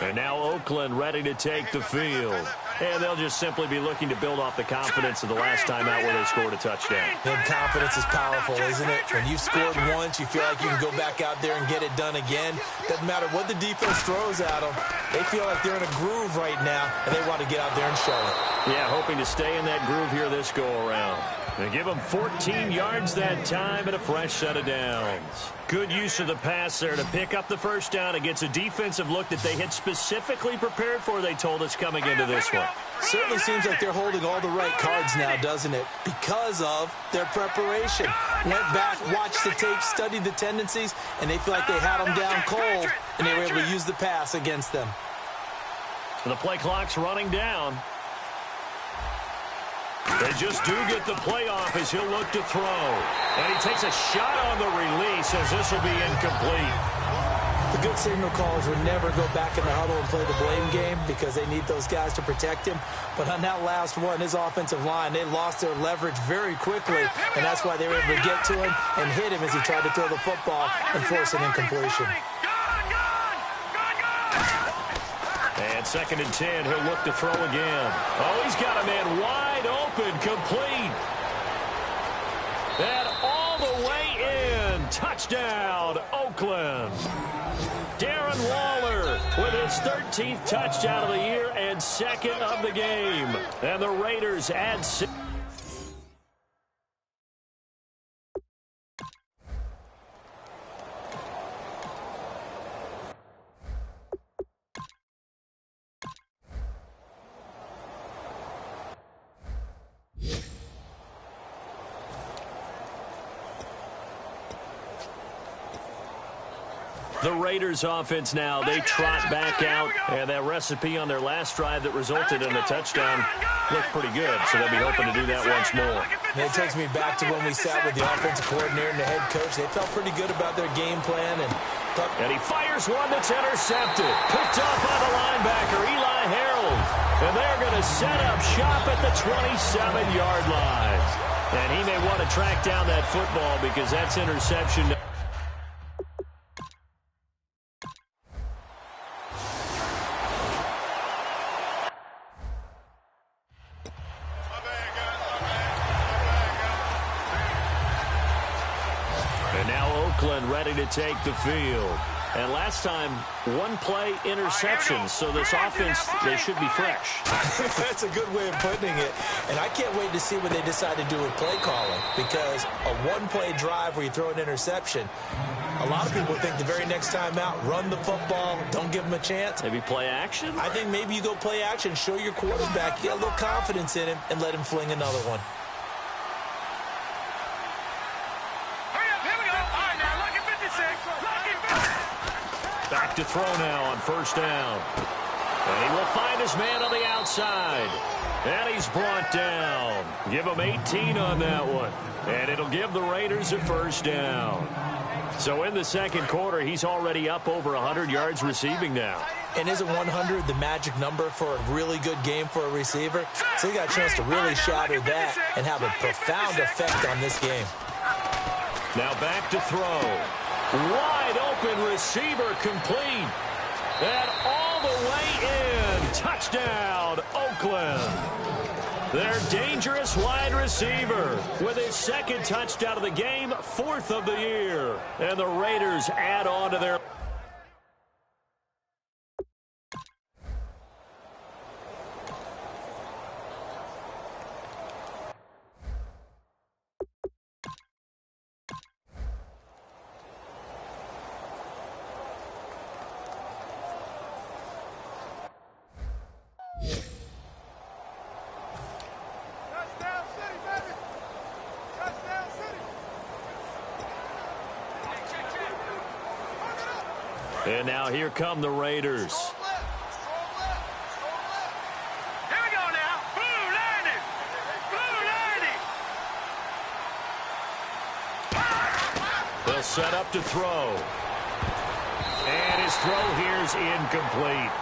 And now Oakland ready to take the field. And they'll just simply be looking to build off the confidence of the last time out where they scored a touchdown.
And confidence is powerful, isn't it? When you've scored once, you feel like you can go back out there and get it done again. Doesn't matter what the defense throws at them. They feel like they're in a groove right now, and they want to get out there and show it.
Yeah, hoping to stay in that groove here this go-around. They give them 14 yards that time and a fresh set of downs. Good use of the pass there to pick up the first down. It gets a defensive look that they had specifically prepared for, they told us, coming into this one.
Certainly seems like they're holding all the right cards now, doesn't it? Because of their preparation. Went back, watched the tape, studied the tendencies, and they feel like they had them down cold, and they were able to use the pass against them.
The play clock's running down. They just do get the play off as he'll look to throw. And he takes a shot on the release as this will be incomplete.
The good signal callers would never go back in the huddle and play the blame game because they need those guys to protect him. But on that last one, his offensive line, they lost their leverage very quickly, and that's why they were able to get to him and hit him as he tried to throw the football and force an incompletion.
And 2nd and 10, he'll look to throw again. Oh, he's got a man wide open, complete. And all the way in. Touchdown, Oakland. Darren Waller with his 13th touchdown of the year and 2nd of the game. And the Raiders add 6. The Raiders offense now, they trot back out, and that recipe on their last drive that resulted in a touchdown looked pretty good, so they'll be hoping to do that once more.
And it takes me back to when we sat with the offensive coordinator and the head coach. They felt pretty good about their game plan.
And he fires one that's intercepted. Picked up by the linebacker, Eli Harold. And they're going to set up shop at the 27-yard line. And he may want to track down that football because that's interception. Ready to take the field. And last time, one play interception. So this offense, they should be fresh.
That's a good way of putting it. And I can't wait to see what they decide to do with play calling. Because a one-play drive where you throw an interception, a lot of people think the very next time out, run the football, don't give them a chance.
Maybe play action?
I think maybe you go play action, show your quarterback, get a little confidence in him, and let him fling another one.
Back to throw now on 1st down. And he will find his man on the outside. And he's brought down. Give him 18 on that one. And it'll give the Raiders a 1st down. So in the 2nd quarter, he's already up over 100 yards receiving now.
And isn't 100 the magic number for a really good game for a receiver? So he got a chance to really shatter that and have a profound effect on this game.
Now back to throw. Wide open receiver complete. And all the way in. Touchdown, Oakland. Their dangerous wide receiver with his 2nd touchdown of the game, 4th of the year. And the Raiders add on to their... And now here come the Raiders.
Here we go now. Blue landing. Blue landing.
They'll set up to throw. And his throw here's incomplete.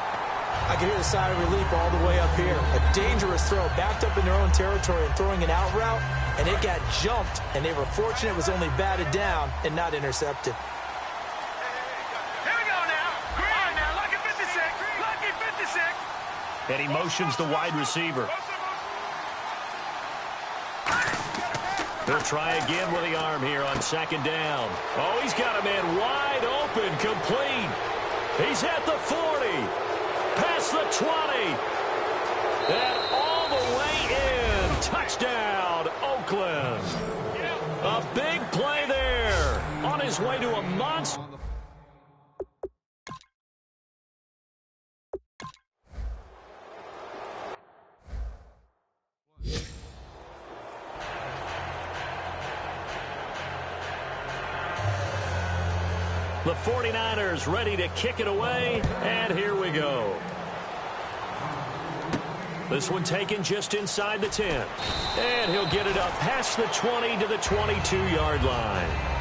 I can hear the sigh of relief all the way up here. A dangerous throw, backed up in their own territory and throwing an out route, and it got jumped, and they were fortunate it was only batted down and not intercepted.
And he motions the wide receiver. He'll try again with the arm here on 2nd down. Oh, he's got a man wide open, complete. He's at the 40, past the 20, and all the way in. Touchdown, Oakland. A big play there. On his way to a monster. 49ers ready to kick it away, and here we go. This one taken just inside the 10. And he'll get it up past the 20 to the 22-yard line.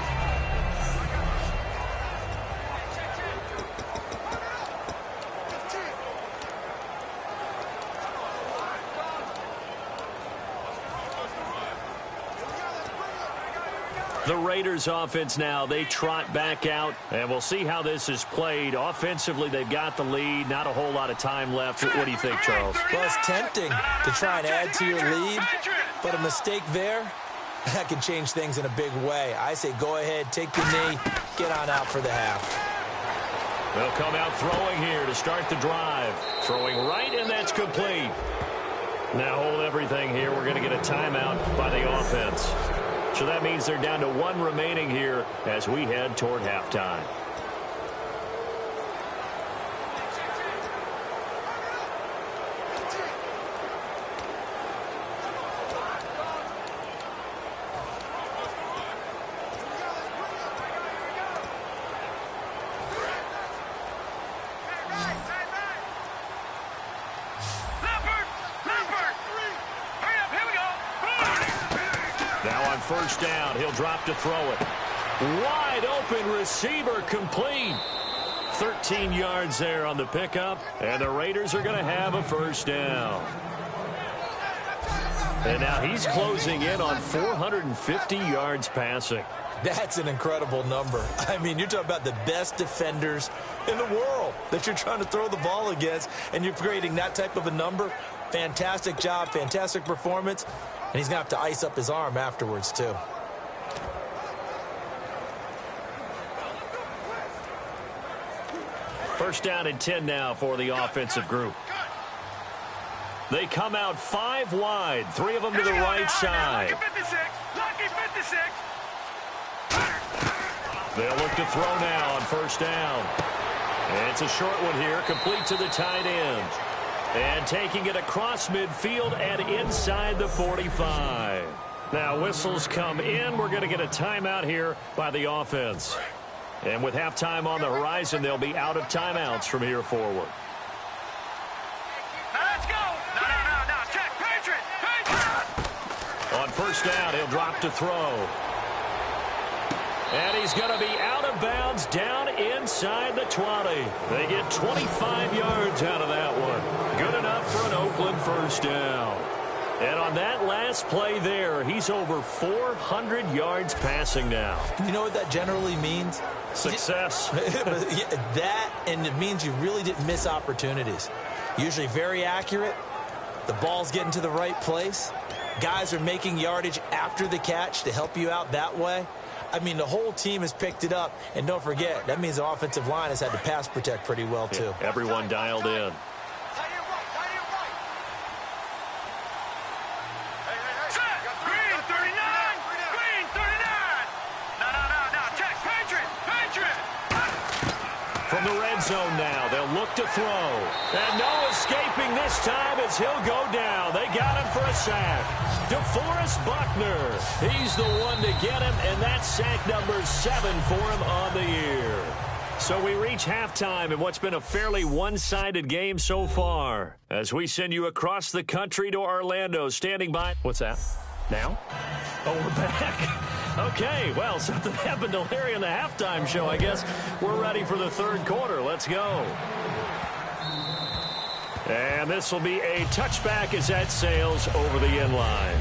The Raiders offense now, they trot back out, and we'll see how this is played. Offensively, they've got the lead. Not a whole lot of time left. What do you think, Charles?
Well, it's tempting to try and add to your lead, but a mistake there, that can change things in a big way. I say go ahead, take the knee, get on out for the half.
They'll come out throwing here to start the drive. Throwing right, and that's complete. Now hold everything here. We're going to get a timeout by the offense. So that means they're down to one remaining here as we head toward halftime. First down, he'll drop to throw it. Wide open receiver, complete. 13 yards there on the pickup, and the Raiders are going to have a first down. And now he's closing in on 450 yards passing.
That's an incredible number. I mean, you're talking about the best defenders in the world that you're trying to throw the ball against, and you're creating that type of a number. Fantastic job, fantastic performance. And he's going to have to ice up his arm afterwards, too.
First down and 10 now for the offensive group. They come out 5 wide, 3 of them to the right side.
Lucky 56.
They'll look to throw now on first down. And it's a short one here, complete to the tight end. And taking it across midfield and inside the 45. Now whistles come in. We're going to get a timeout here by the offense. And with halftime on the horizon, they'll be out of timeouts from here forward.
Let's go. No. Check. Patriot.
On first down, he'll drop to throw. And he's going to be out of bounds down inside the 20. They get 25 yards out of that one. Good enough for an Oakland first down. And on that last play there, he's over 400 yards passing now.
You know what that generally means?
Success.
That, and it means you really didn't miss opportunities. Usually very accurate. The ball's getting to the right place. Guys are making yardage after the catch to help you out that way. I mean, the whole team has picked it up. And don't forget, that means the offensive line has had to pass protect pretty well, too.
Yeah, everyone dialed in.
Green 39. Green 39. No. Check. Patriot.
From the red zone now, they'll look to throw. And no escaping this time as he'll go down. They got him for a sack. DeForest Buckner, he's the one to get him, and that's sack number 7 for him on the year. So we reach halftime in what's been a fairly one-sided game so far. As we send you across the country to Orlando, standing by. What's that? Now? Oh, we're back. Okay, well, something happened to Larry in the halftime show, I guess. We're ready for the third quarter. Let's go. And this will be a touchback as that sails over the end line.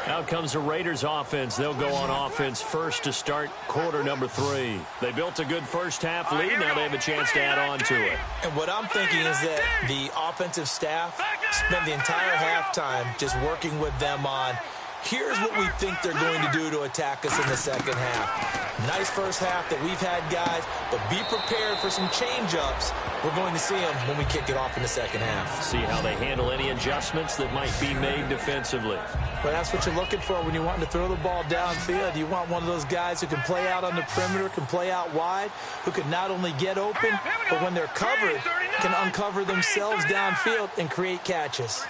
Out comes the Raiders offense. They'll go on offense first to start quarter number 3. They built a good first half lead. Now they have a chance to add on to it.
And what I'm thinking is that the offensive staff spent the entire halftime just working with them on, here's what we think they're going to do to attack us in the second half. Nice first half that we've had, guys, but be prepared for some change-ups. We're going to see them when we kick it off in the second half.
See how they handle any adjustments that might be made defensively.
Well, that's what you're looking for when you're wanting to throw the ball downfield. You want one of those guys who can play out on the perimeter, can play out wide, who can not only get open, but when they're covered, can uncover themselves downfield and create catches.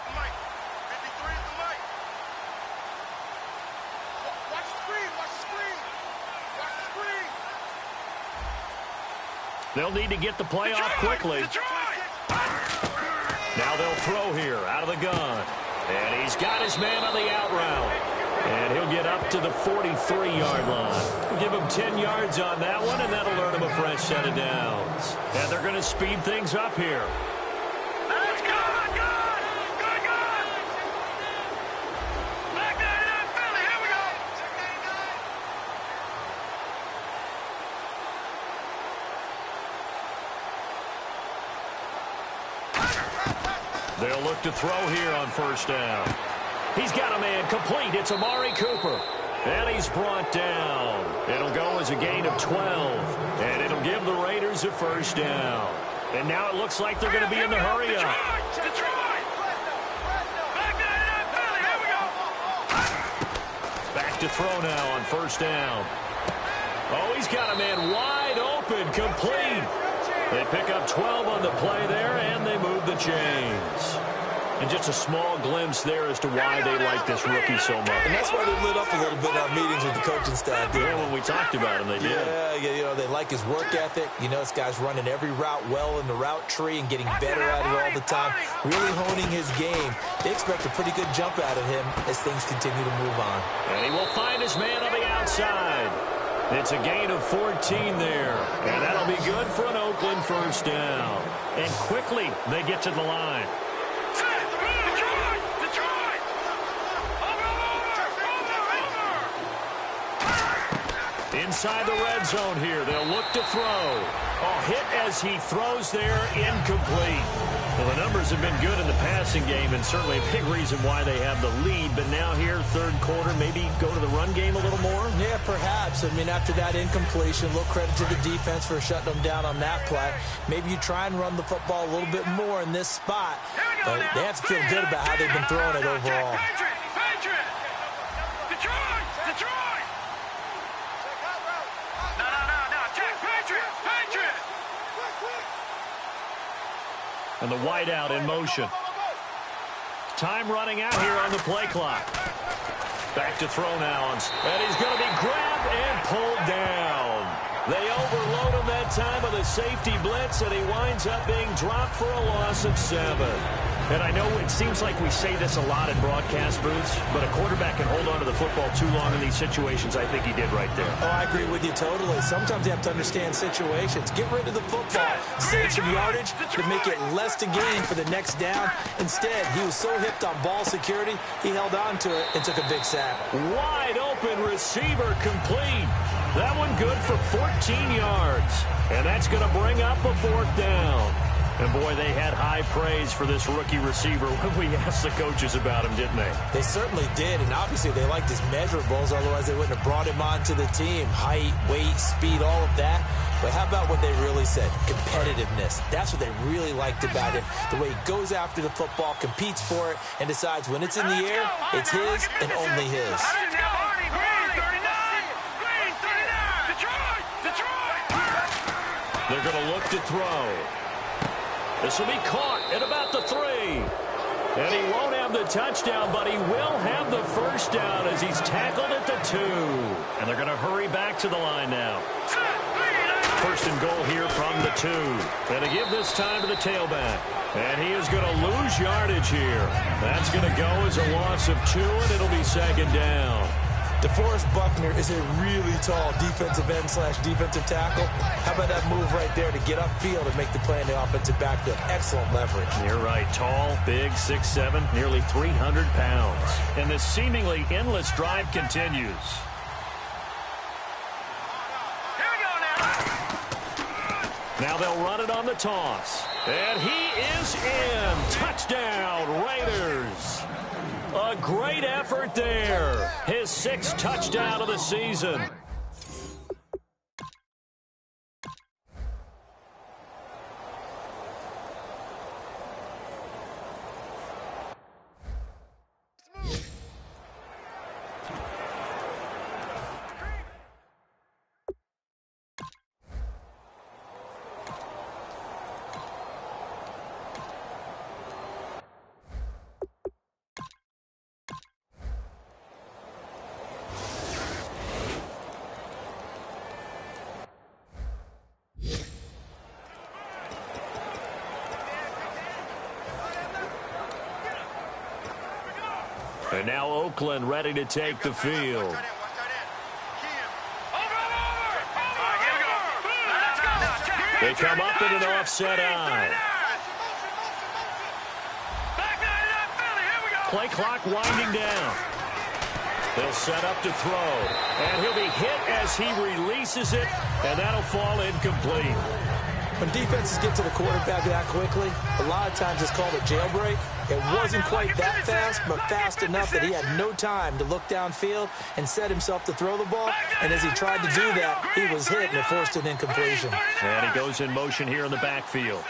They'll need to get the play off quickly. Now they'll throw here out of the gun. And he's got his man on the out route. And he'll get up to the 43-yard line. We'll give him 10 yards on that one, and that'll earn him a fresh set of downs. And they're going to speed things up here.
That's good, good, good, good. Back there, Philly, here we go.
They'll look to throw here on first down. He's got a man complete. It's Amari Cooper. And he's brought down. It'll go as a gain of 12. And it'll give the Raiders a first down. And now it looks like they're going to be in the hurry up.
Detroit! Back there, Philly, here we go.
Back to throw now on first down. Oh, he's got a man wide open, complete. They pick up 12 on the play there, and they move the chains. And just a small glimpse there as to why they like this rookie so much.
And that's why they lit up a little bit on meetings with the coaching staff.
Yeah, when we talked about him, they did.
Yeah, you know, they like his work ethic. You know, this guy's running every route well in the route tree and getting better at it all the time, really honing his game. They expect a pretty good jump out of him as things continue to move on.
And he will find his man on the outside. It's a gain of 14 there. And that'll be good for an Oakland first down. And quickly, they get to the line. Inside the red zone here, they'll look to throw. A hit as he throws there, incomplete. Well, the numbers have been good in the passing game, and certainly a big reason why they have the lead. But now here, third quarter, maybe go to the run game a little more?
Yeah, perhaps. I mean, after that incompletion, a little credit to the defense for shutting them down on that play. Maybe you try and run the football a little bit more in this spot. But they have to feel good about how they've been throwing it overall.
And the wideout in motion. Time running out here on the play clock. Back to throw now. And he's going to be grabbed and pulled down. They overload him that time with a safety blitz, and he winds up being dropped for a loss of 7. And I know it seems like we say this a lot in broadcast booths, but a quarterback can hold on to the football too long in these situations. I think he did right there.
Oh, I agree with you totally. Sometimes you have to understand situations. Get rid of the football. Save some yardage to make it less to gain for the next down. Instead, he was so hipped on ball security, he held on to it and took a big sack.
Wide open receiver complete. That one good for 14 yards. And that's going to bring up a fourth down. And, boy, they had high praise for this rookie receiver when we asked the coaches about him, didn't they?
They certainly did, and obviously they liked his measurables, otherwise they wouldn't have brought him onto the team. Height, weight, speed, all of that. But how about what they really said? Competitiveness. That's what they really liked about him. The way he goes after the football, competes for it, and decides when it's in the air, it's his and only his.
They're going to look to throw. This will be caught at about the 3. And he won't have the touchdown, but he will have the first down as he's tackled at the 2. And they're going to hurry back to the line now. First and goal here from the 2. And to give this time to the tailback. And he is going to lose yardage here. That's going to go as a loss of 2, and it'll be second down.
DeForest Buckner is a really tall defensive end / defensive tackle. How about that move right there to get upfield and make the play in the offensive backfield? Excellent leverage.
You're right. Tall, big, 6'7", nearly 300 pounds. And this seemingly endless drive continues.
Here we go now.
Now they'll run it on the toss. And he is in. Touchdown, Raiders. A great effort there. His 6th touchdown of the season. And now Oakland ready to take the field. They come up in an offset eye. Play clock winding down. They'll set up to throw. And he'll be hit as he releases it, and that'll fall incomplete.
When defenses get to the quarterback that quickly, a lot of times it's called a jailbreak. It wasn't quite that fast, but fast enough that he had no time to look downfield and set himself to throw the ball. And as he tried to do that, he was hit and it forced an incompletion.
And he goes in motion here in the backfield.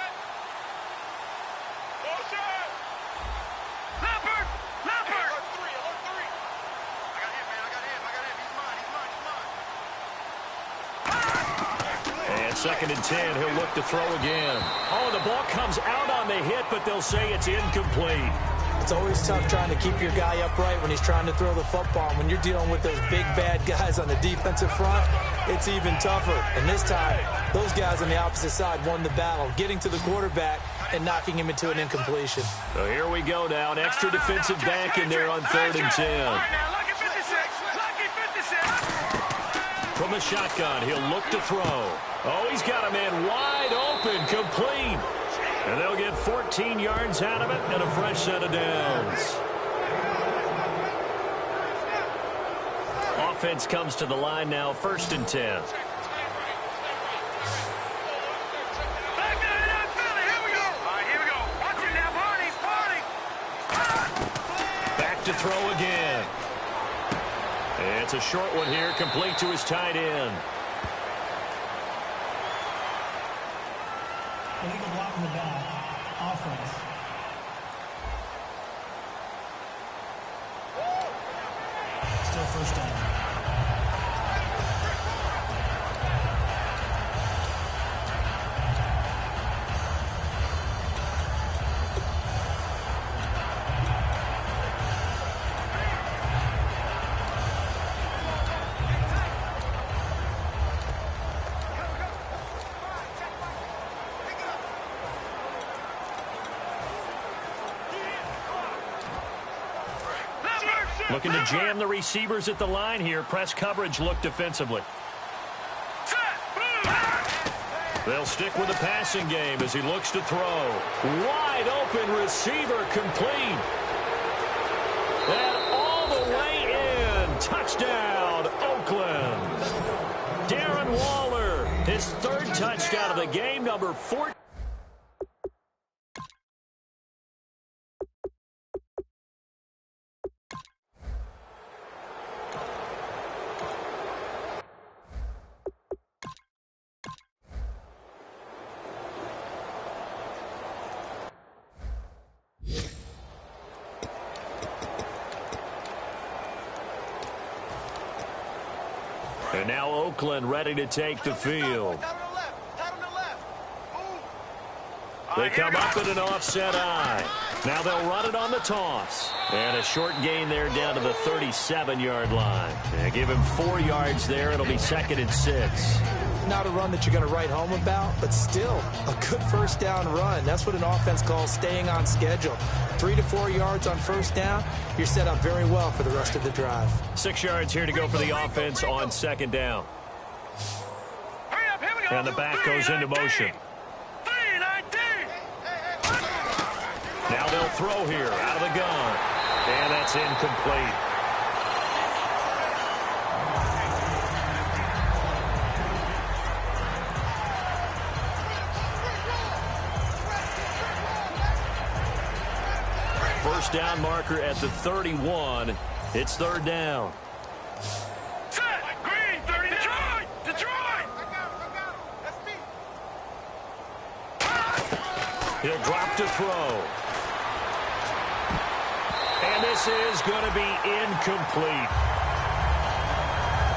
Second and 10, he'll look to throw again. Oh, the ball comes out on the hit, but they'll say it's incomplete.
It's always tough trying to keep your guy upright when he's trying to throw the football. When you're dealing with those big, bad guys on the defensive front, it's even tougher. And this time, those guys on the opposite side won the battle, getting to the quarterback and knocking him into an incompletion.
So here we go now. An extra defensive back in there on 3rd and 10. From the shotgun, he'll look to throw. Oh, he's got a man wide open, complete. And they'll get 14 yards out of it and a fresh set of downs. Offense comes to the line now, 1st and 10. Back to throw again. It's a short one here, complete to his tight end.
Illegal block in the back. Offense. Still first down.
Looking to jam the receivers at the line here. Press coverage look defensively. They'll stick with the passing game as he looks to throw. Wide open receiver complete. And all the way in. Touchdown, Oakland. Darren Waller, his 3rd touchdown of the game, number 14. And now Oakland ready to take the field. They come up in an offset eye. Now they'll run it on the toss. And a short gain there down to the 37-yard line. They give him 4 yards there. It'll be 2nd and 6.
Not a run that you're going to write home about, but still a good first down run. That's what an offense calls staying on schedule. 3 to 4 yards on first down, you're set up very well for the rest of the drive.
6 yards here to go for the offense on 2nd down. And the back goes into motion. Now they'll throw here out of the gun. And that's incomplete. First down marker at the 31. It's 3rd down.
Green, 30, Detroit!
He'll drop to throw. And this is going to be incomplete.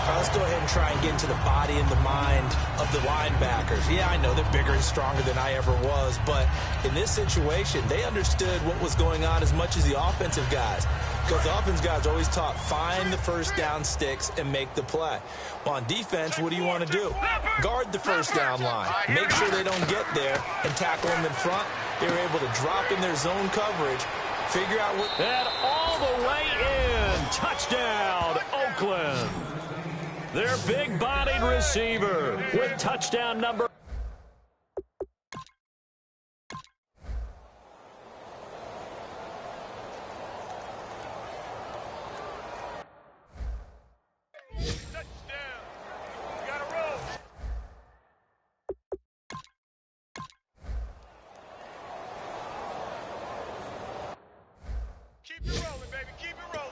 Let's go ahead and try and get into the body and the mind of the linebackers. Yeah, I know they're bigger and stronger than I ever was, but in this situation, they understood what was going on as much as the offensive guys. Because the offensive guys are always taught, find the first down sticks and make the play. Well, on defense, what do you want to do? Guard the first down line. Make sure they don't get there and tackle them in front. They were able to drop in their zone coverage Figure out what...
And all the way in. Touchdown, Oakland. Their big-bodied receiver with touchdown number.
Keep it rolling, baby. Keep it rolling.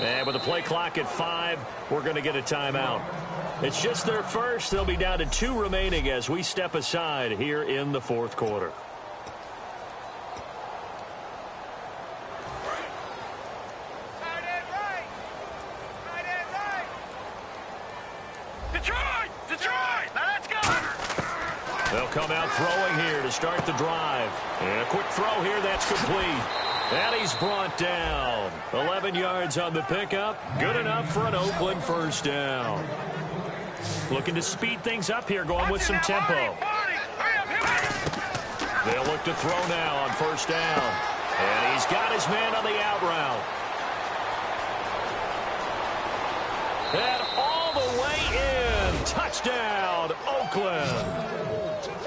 And with the play clock at 5, we're going to get a timeout. It's just their first. They'll be down to 2 remaining as we step aside here in the fourth quarter.
Tight end right. Tight end right. Detroit! Detroit! Now let's go!
They'll come out throwing here to start the drive. And a quick throw here, that's complete. And he's brought down. 11 yards on the pickup. Good enough for an Oakland first down. Looking to speed things up here, going with some tempo. They'll look to throw now on first down. And he's got his man on the out route. And all the way in. Touchdown, Oakland.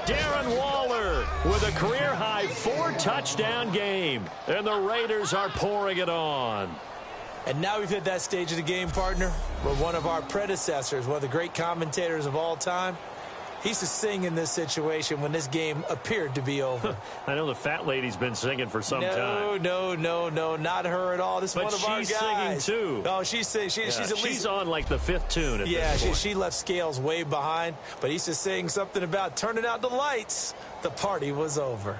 Darren Waller with a career-high 4-touchdown game. And the Raiders are pouring it on.
And now we've hit that stage of the game, partner, where one of our predecessors, one of the great commentators of all time, he used to sing in this situation when this game appeared to be over.
I know the fat lady's been singing for some time.
No, not her at all. This is one of our guys.
But she's singing, too.
Oh, she's singing. She's
on, like, the 5th tune at
yeah,
this point.
she left Scales way behind, but he used to sing something about turning out the lights. The party was over.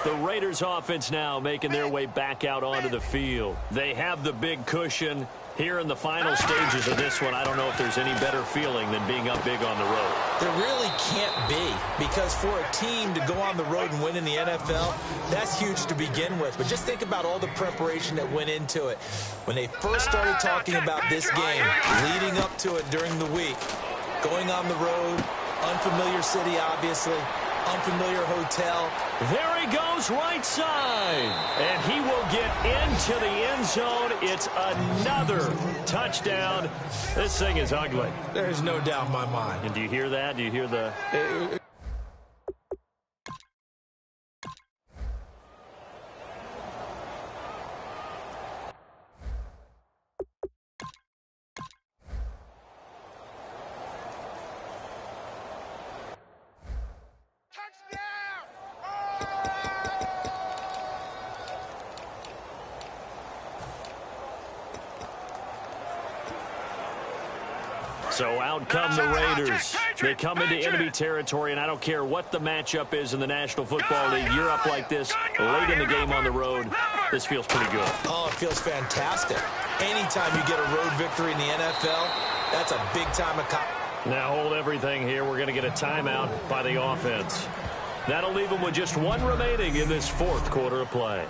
The Raiders offense now making their way back out onto the field. They have the big cushion. Here in the final stages of this one, I don't know if there's any better feeling than being up big on the road.
There really can't be, because for a team to go on the road and win in the NFL, that's huge to begin with. But just think about all the preparation that went into it. When they first started talking about this game, leading up to it during the week, going on the road, unfamiliar city, obviously, unfamiliar hotel.
There he goes right side. And he will get into the end zone. It's another touchdown. This thing is ugly.
There's no doubt in my mind.
And do you hear that? Do you hear the... So out come the Raiders. They come into enemy territory, and I don't care what the matchup is in the National Football League. You're up like this late in the game on the road. This feels pretty good.
Oh, it feels fantastic. Anytime you get a road victory in the NFL, that's a big-time accomplishment.
Now hold everything here. We're going to get a timeout by the offense. That'll leave them with just 1 remaining in this fourth quarter of play.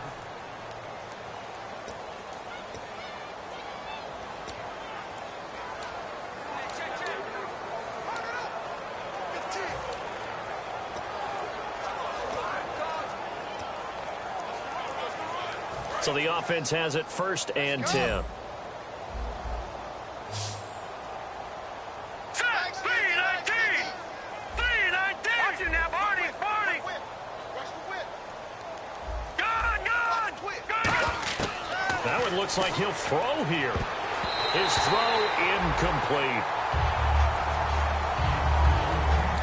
So the offense has it 1st and 10. That one looks like he'll throw here. His throw incomplete.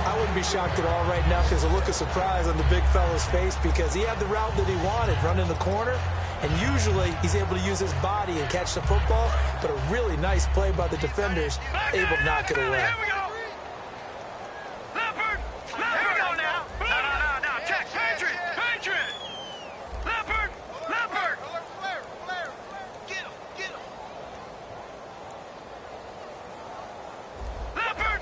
I wouldn't be shocked at all right now because a look of surprise on the big fella's face because he had the route that he wanted, running the corner, and usually he's able to use his body and catch the football, but a really nice play by the defenders, able to knock it away.
Here we go. Leopard. Here we go now. No. Check. Patriot. Leopard. Get him. Leopard.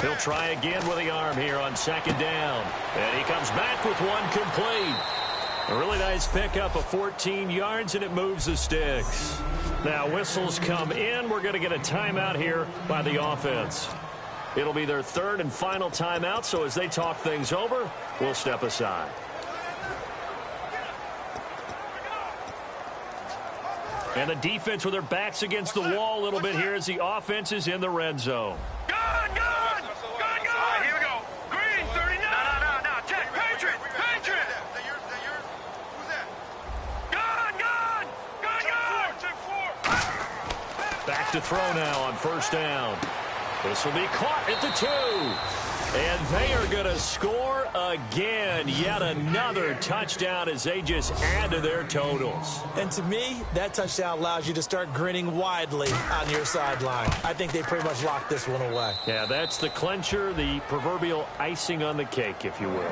He'll try again with the arm here on second down. And he comes back with one complete. A really nice pickup of 14 yards, and it moves the sticks. Now, whistles come in. We're going to get a timeout here by the offense. It'll be their third and final timeout, so as they talk things over, we'll step aside. And the defense with their backs against the wall a little bit here as the offense is in the red zone.
Gone. Here we go. Green, 39. No. Check. Patriot. Who's that? Gone. Check four.
Back to throw now on first down. This will be caught at the 2. And they are going to score again. Yet another touchdown as they just add to their totals.
And to me, that touchdown allows you to start grinning widely on your sideline. I think they pretty much locked this one away.
Yeah, that's the clincher, the proverbial icing on the cake, if you will.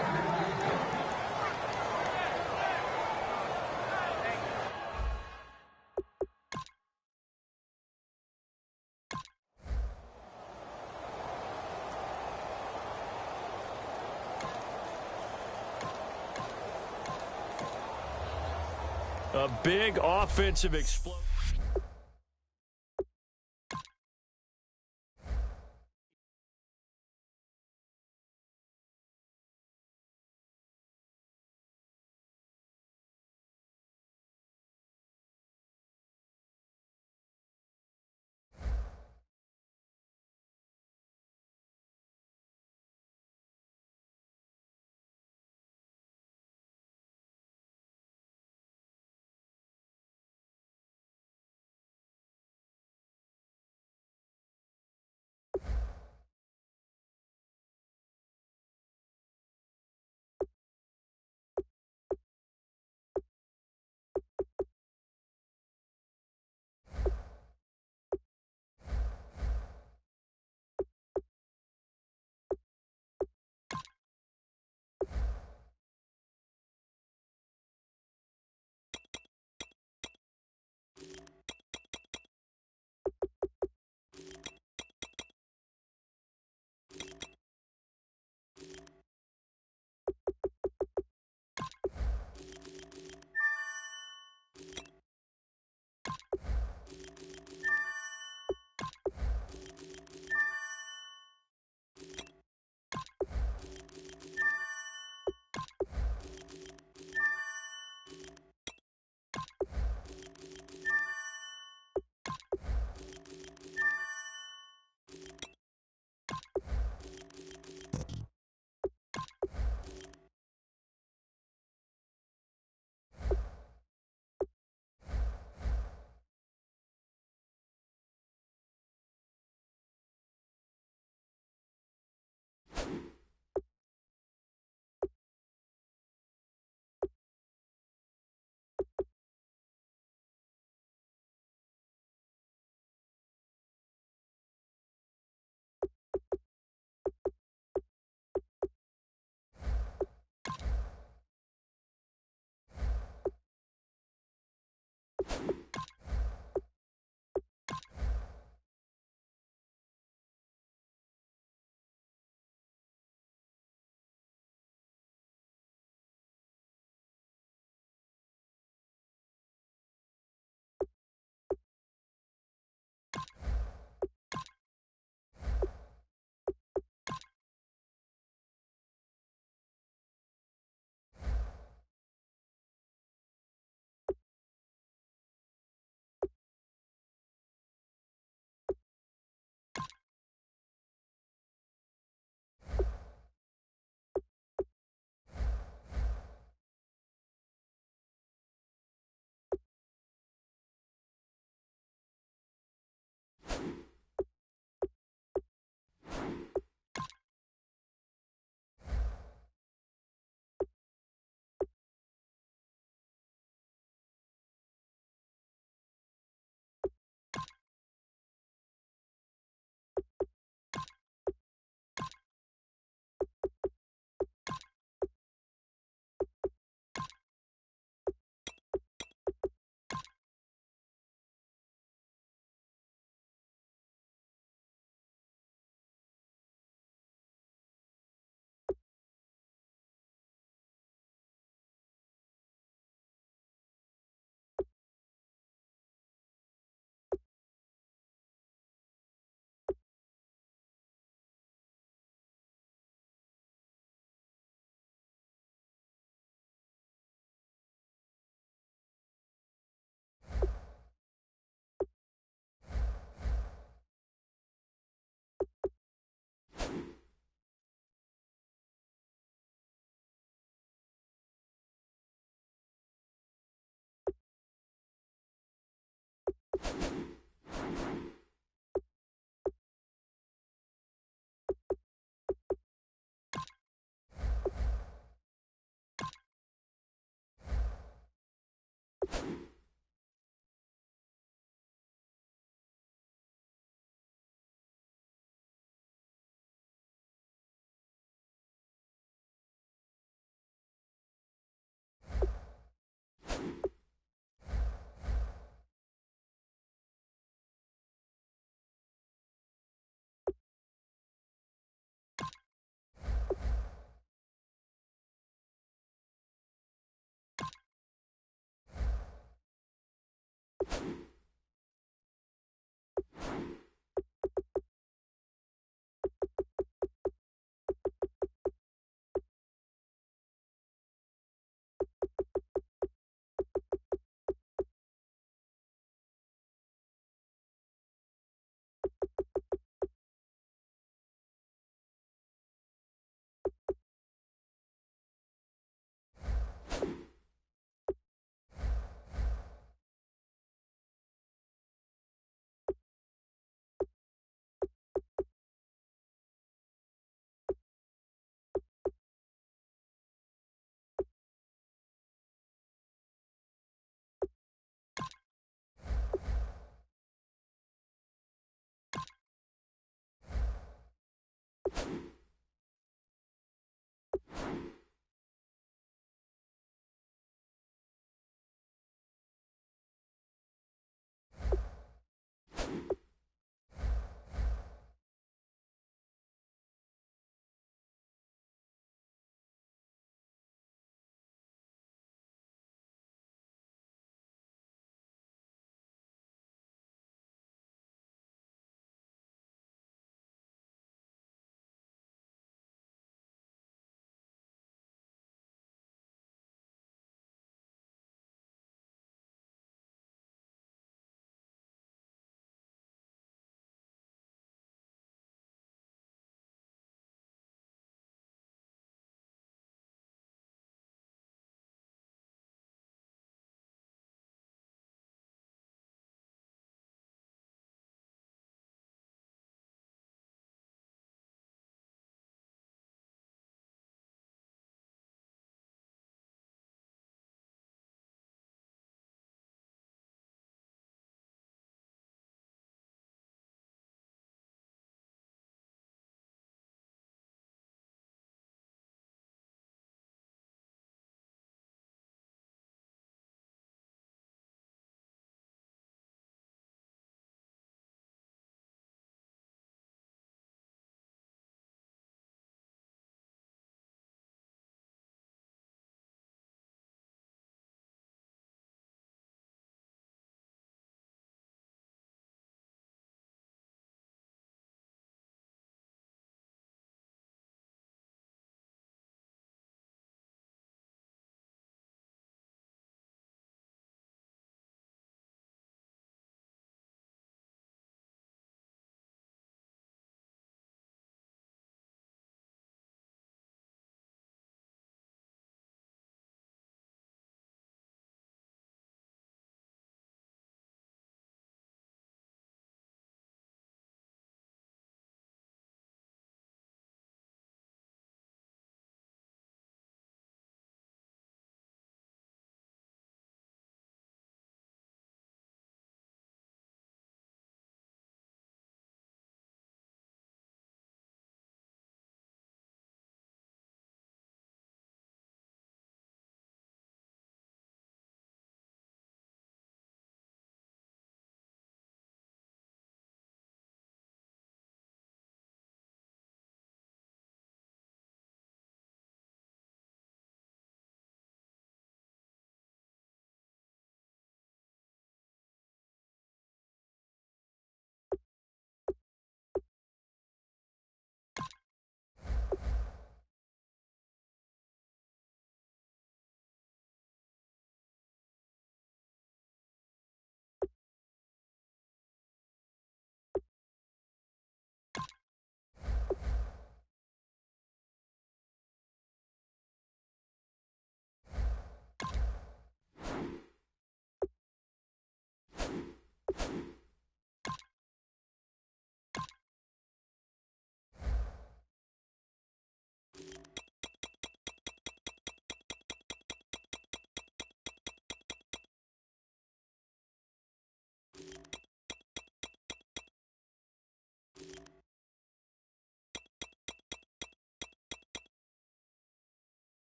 A big offensive explosion.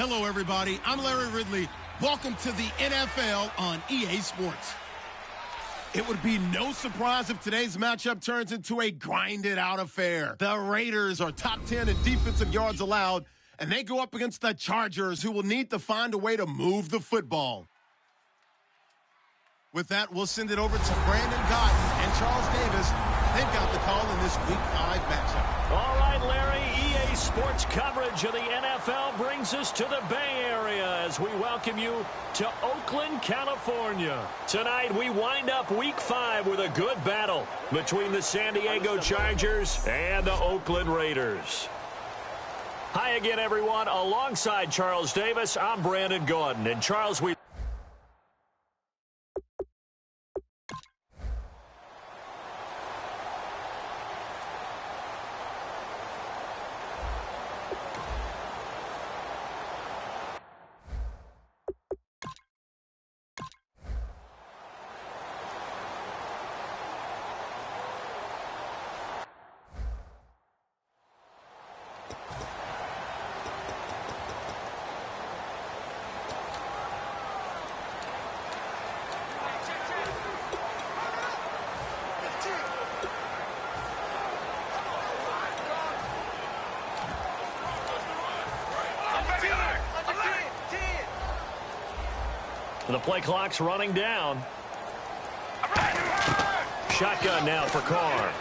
Hello, everybody. I'm Larry Ridley. Welcome to the NFL on EA Sports. It would be no surprise if today's matchup turns into a grinded-out affair. The Raiders are top 10 in defensive yards allowed, and they go up against the Chargers, who will need to find a way to move the football. With that, we'll send it over to Brandon Gaudin and Charles Davis. They've got the call in this Week 5 matchup.
All right, Larry, EA Sports coverage of the NFL brings us to the Bay Area as we welcome you to Oakland, California. Tonight, we wind up Week 5 with a good battle between the San Diego Chargers and the Oakland Raiders. Hi again, everyone. Alongside Charles Davis, I'm Brandon Gaudin. And Charles, we... The play clock's running down. Shotgun now for Carr.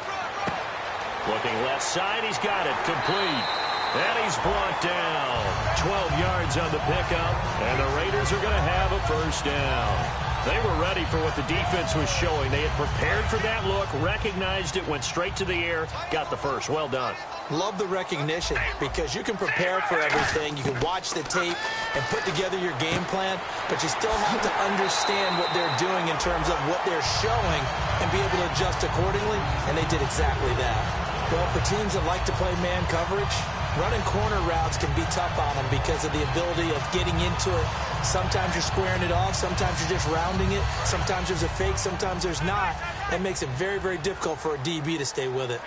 Looking left side, he's got it, complete. And he's brought down. 12 yards on the pickup, and the Raiders are going to have a first down. They were ready for what the defense was showing. They had prepared for that look, recognized it, went straight to the air, got the first. Well done.
Love the recognition because you can prepare for everything. You can watch the tape and put together your game plan, but you still have to understand what they're doing in terms of what they're showing and be able to adjust accordingly, and they did exactly that. Well, for teams that like to play man coverage, running corner routes can be tough on them because of the ability of getting into it. Sometimes you're squaring it off. Sometimes you're just rounding it. Sometimes there's a fake. Sometimes there's not. That makes it very, very difficult for a DB to stay with it.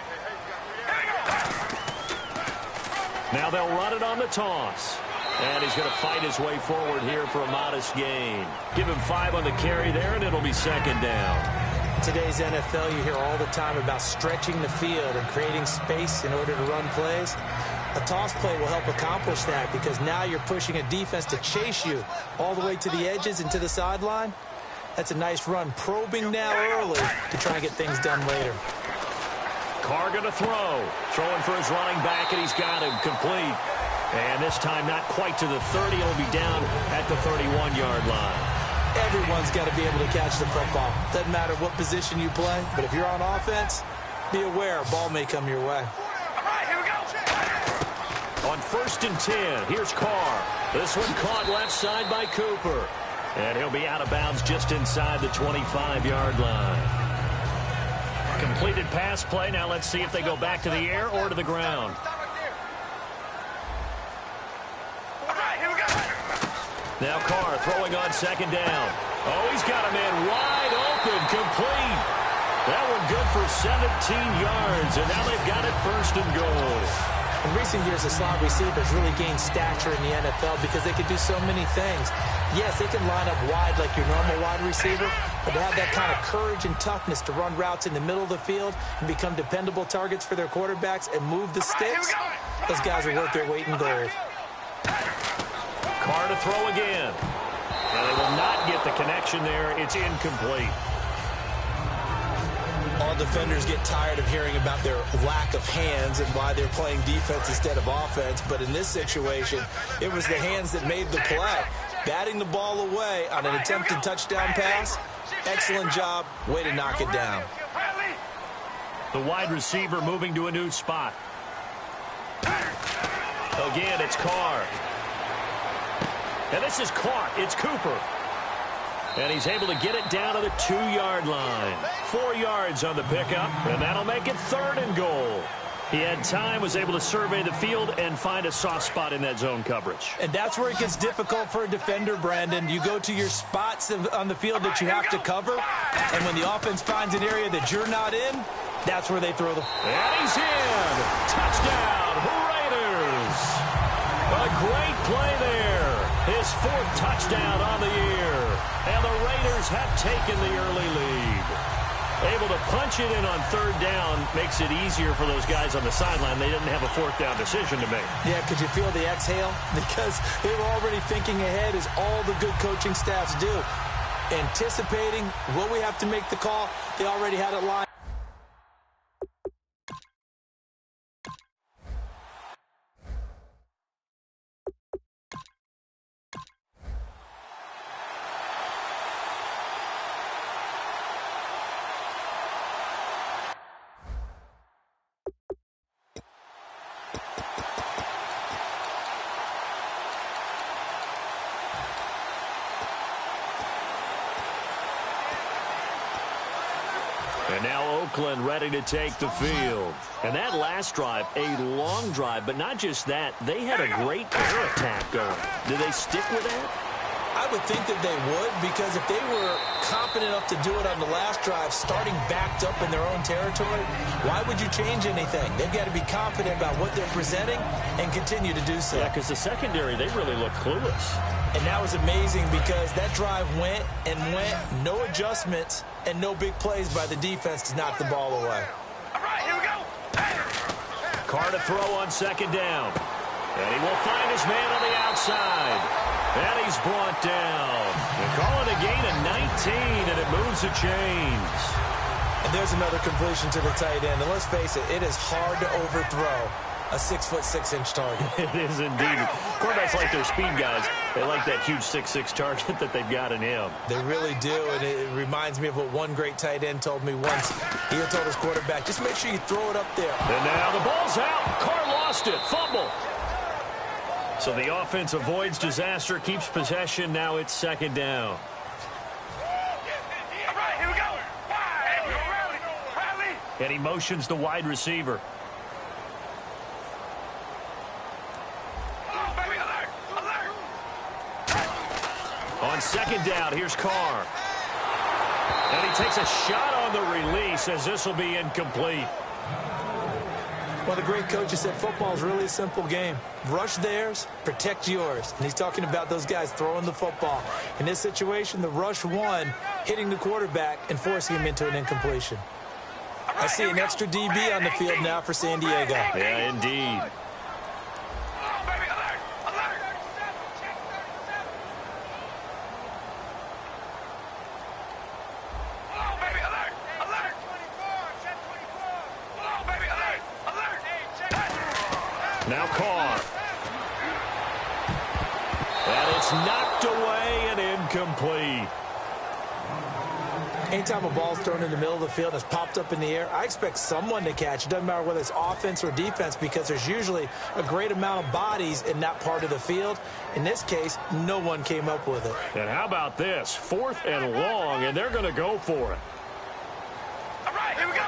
Now they'll run it on the toss. And he's going to fight his way forward here for a modest gain. Give him 5 on the carry there, and it'll be second down.
In today's NFL, you hear all the time about stretching the field and creating space in order to run plays. A toss play will help accomplish that because now you're pushing a defense to chase you all the way to the edges and to the sideline. That's a nice run, probing now early to try and get things done later.
Carr going to throw. Throwing for his running back, and he's got him complete. And this time not quite to the 30. It'll be down at the 31-yard line.
Everyone's got to be able to catch the football. Doesn't matter what position you play, but if you're on offense, be aware a ball may come your way.
All right, here we go.
On 1st and 10, here's Carr. This one caught left side by Cooper. And he'll be out of bounds just inside the 25-yard line. Completed pass play. Now let's see if they go back to the air or to the ground.
All right, here we go.
Now Carr throwing on 2nd down. Oh, he's got a man wide open, complete. That one good for 17 yards, and now they've got it 1st and goal.
In recent years, the slot receivers really gained stature in the NFL because they can do so many things. Yes, they can line up wide like your normal wide receiver, but to have that kind of courage and toughness to run routes in the middle of the field and become dependable targets for their quarterbacks and move the sticks, those guys are worth their weight in gold.
Carr to throw again. And they will not get the connection there. It's incomplete.
All defenders get tired of hearing about their lack of hands and why they're playing defense instead of offense. But in this situation, it was the hands that made the play. Batting the ball away on an attempted touchdown pass. Excellent job. Way to knock it down.
The wide receiver moving to a new spot. Again, it's Carr. And this is caught. It's Cooper. And he's able to get it down to the 2-yard line. 4 yards on the pickup, and that'll make it 3rd and goal. He had time, was able to survey the field and find a soft spot in that zone coverage.
And that's where it gets difficult for a defender, Brandon. You go to your spots on the field that you have to cover, and when the offense finds an area that you're not in, that's where they throw the...
And he's in! Touchdown, Raiders! A great play there. His 4th touchdown on the year. And the Raiders have taken the early lead. Able to punch it in on 3rd down makes it easier for those guys on the sideline. They didn't have a 4th down decision to make.
Yeah, could you feel the exhale? Because they were already thinking ahead, as all the good coaching staffs do. Anticipating, will we have to make the call? They already had it lined.
And now Oakland ready to take the field. And that last drive, a long drive, but not just that. They had a great air attack going. Do they stick with that?
I would think that they would, because if they were competent enough to do it on the last drive, starting backed up in their own territory, why would you change anything? They've got to be confident about what they're presenting and continue to do so.
Yeah, because the secondary, they really look clueless.
And that was amazing, because that drive went and went, no adjustments, and no big plays by the defense to knock the ball away.
All right, here we go.
Carr to throw on 2nd down. And he will find his man on the outside. And he's brought down. They call it a gain of 19, and it moves the chains.
And there's another completion to the tight end. And let's face it, it is hard to overthrow a 6'6" target.
It is indeed. Quarterbacks like their speed guys. They like that huge 6'6" target that they've got in him.
They really do, and it reminds me of what one great tight end told me once. He had told his quarterback, just make sure you throw it up there.
And now the ball's out. Carr lost it. Fumble. So the offense avoids disaster, keeps possession. Now it's 2nd down.
All right, here we go. Rally.
And he motions the wide receiver.
Oh, baby, alert.
On 2nd down, here's Carr. And he takes a shot on the release, as this will be incomplete.
Well, the great coach said football is really a simple game. Rush theirs, protect yours. And he's talking about those guys throwing the football. In this situation, the rush won, hitting the quarterback and forcing him into an incompletion. I see an extra DB on the field now for San Diego.
Yeah, indeed.
Oh, baby, alert. Oh, baby, alert. Oh, baby, alert.
Now Carr. And it's knocked away and incomplete.
Anytime a ball's thrown in the middle of the field and it's popped up in the air, I expect someone to catch it. Doesn't matter whether it's offense or defense, because there's usually a great amount of bodies in that part of the field. In this case, no one came up with it.
And how about this? 4th and long, and they're going to go for it.
All right, here we go.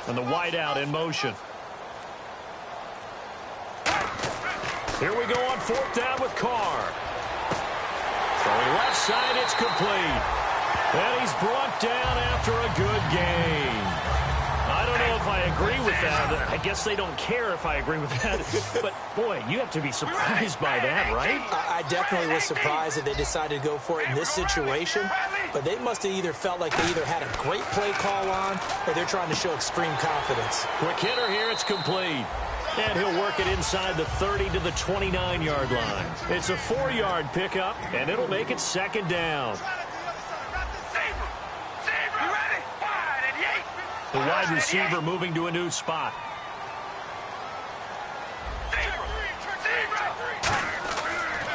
And the wideout in motion. Here we go on fourth down with Carr. Throwing left side, it's complete. And he's brought down after a good gain. I don't know if I agree with that. I guess they don't care if I agree with that. But, boy, you have to be surprised by that, right?
I definitely was surprised that they decided to go for it in this situation. But they must have either felt like they either had a great play call on or they're trying to show extreme confidence.
Quick hitter here, it's complete. And he'll work it inside the 30 to the 29-yard line. It's a 4-yard pickup, and it'll make it second down. The wide receiver moving to a new spot.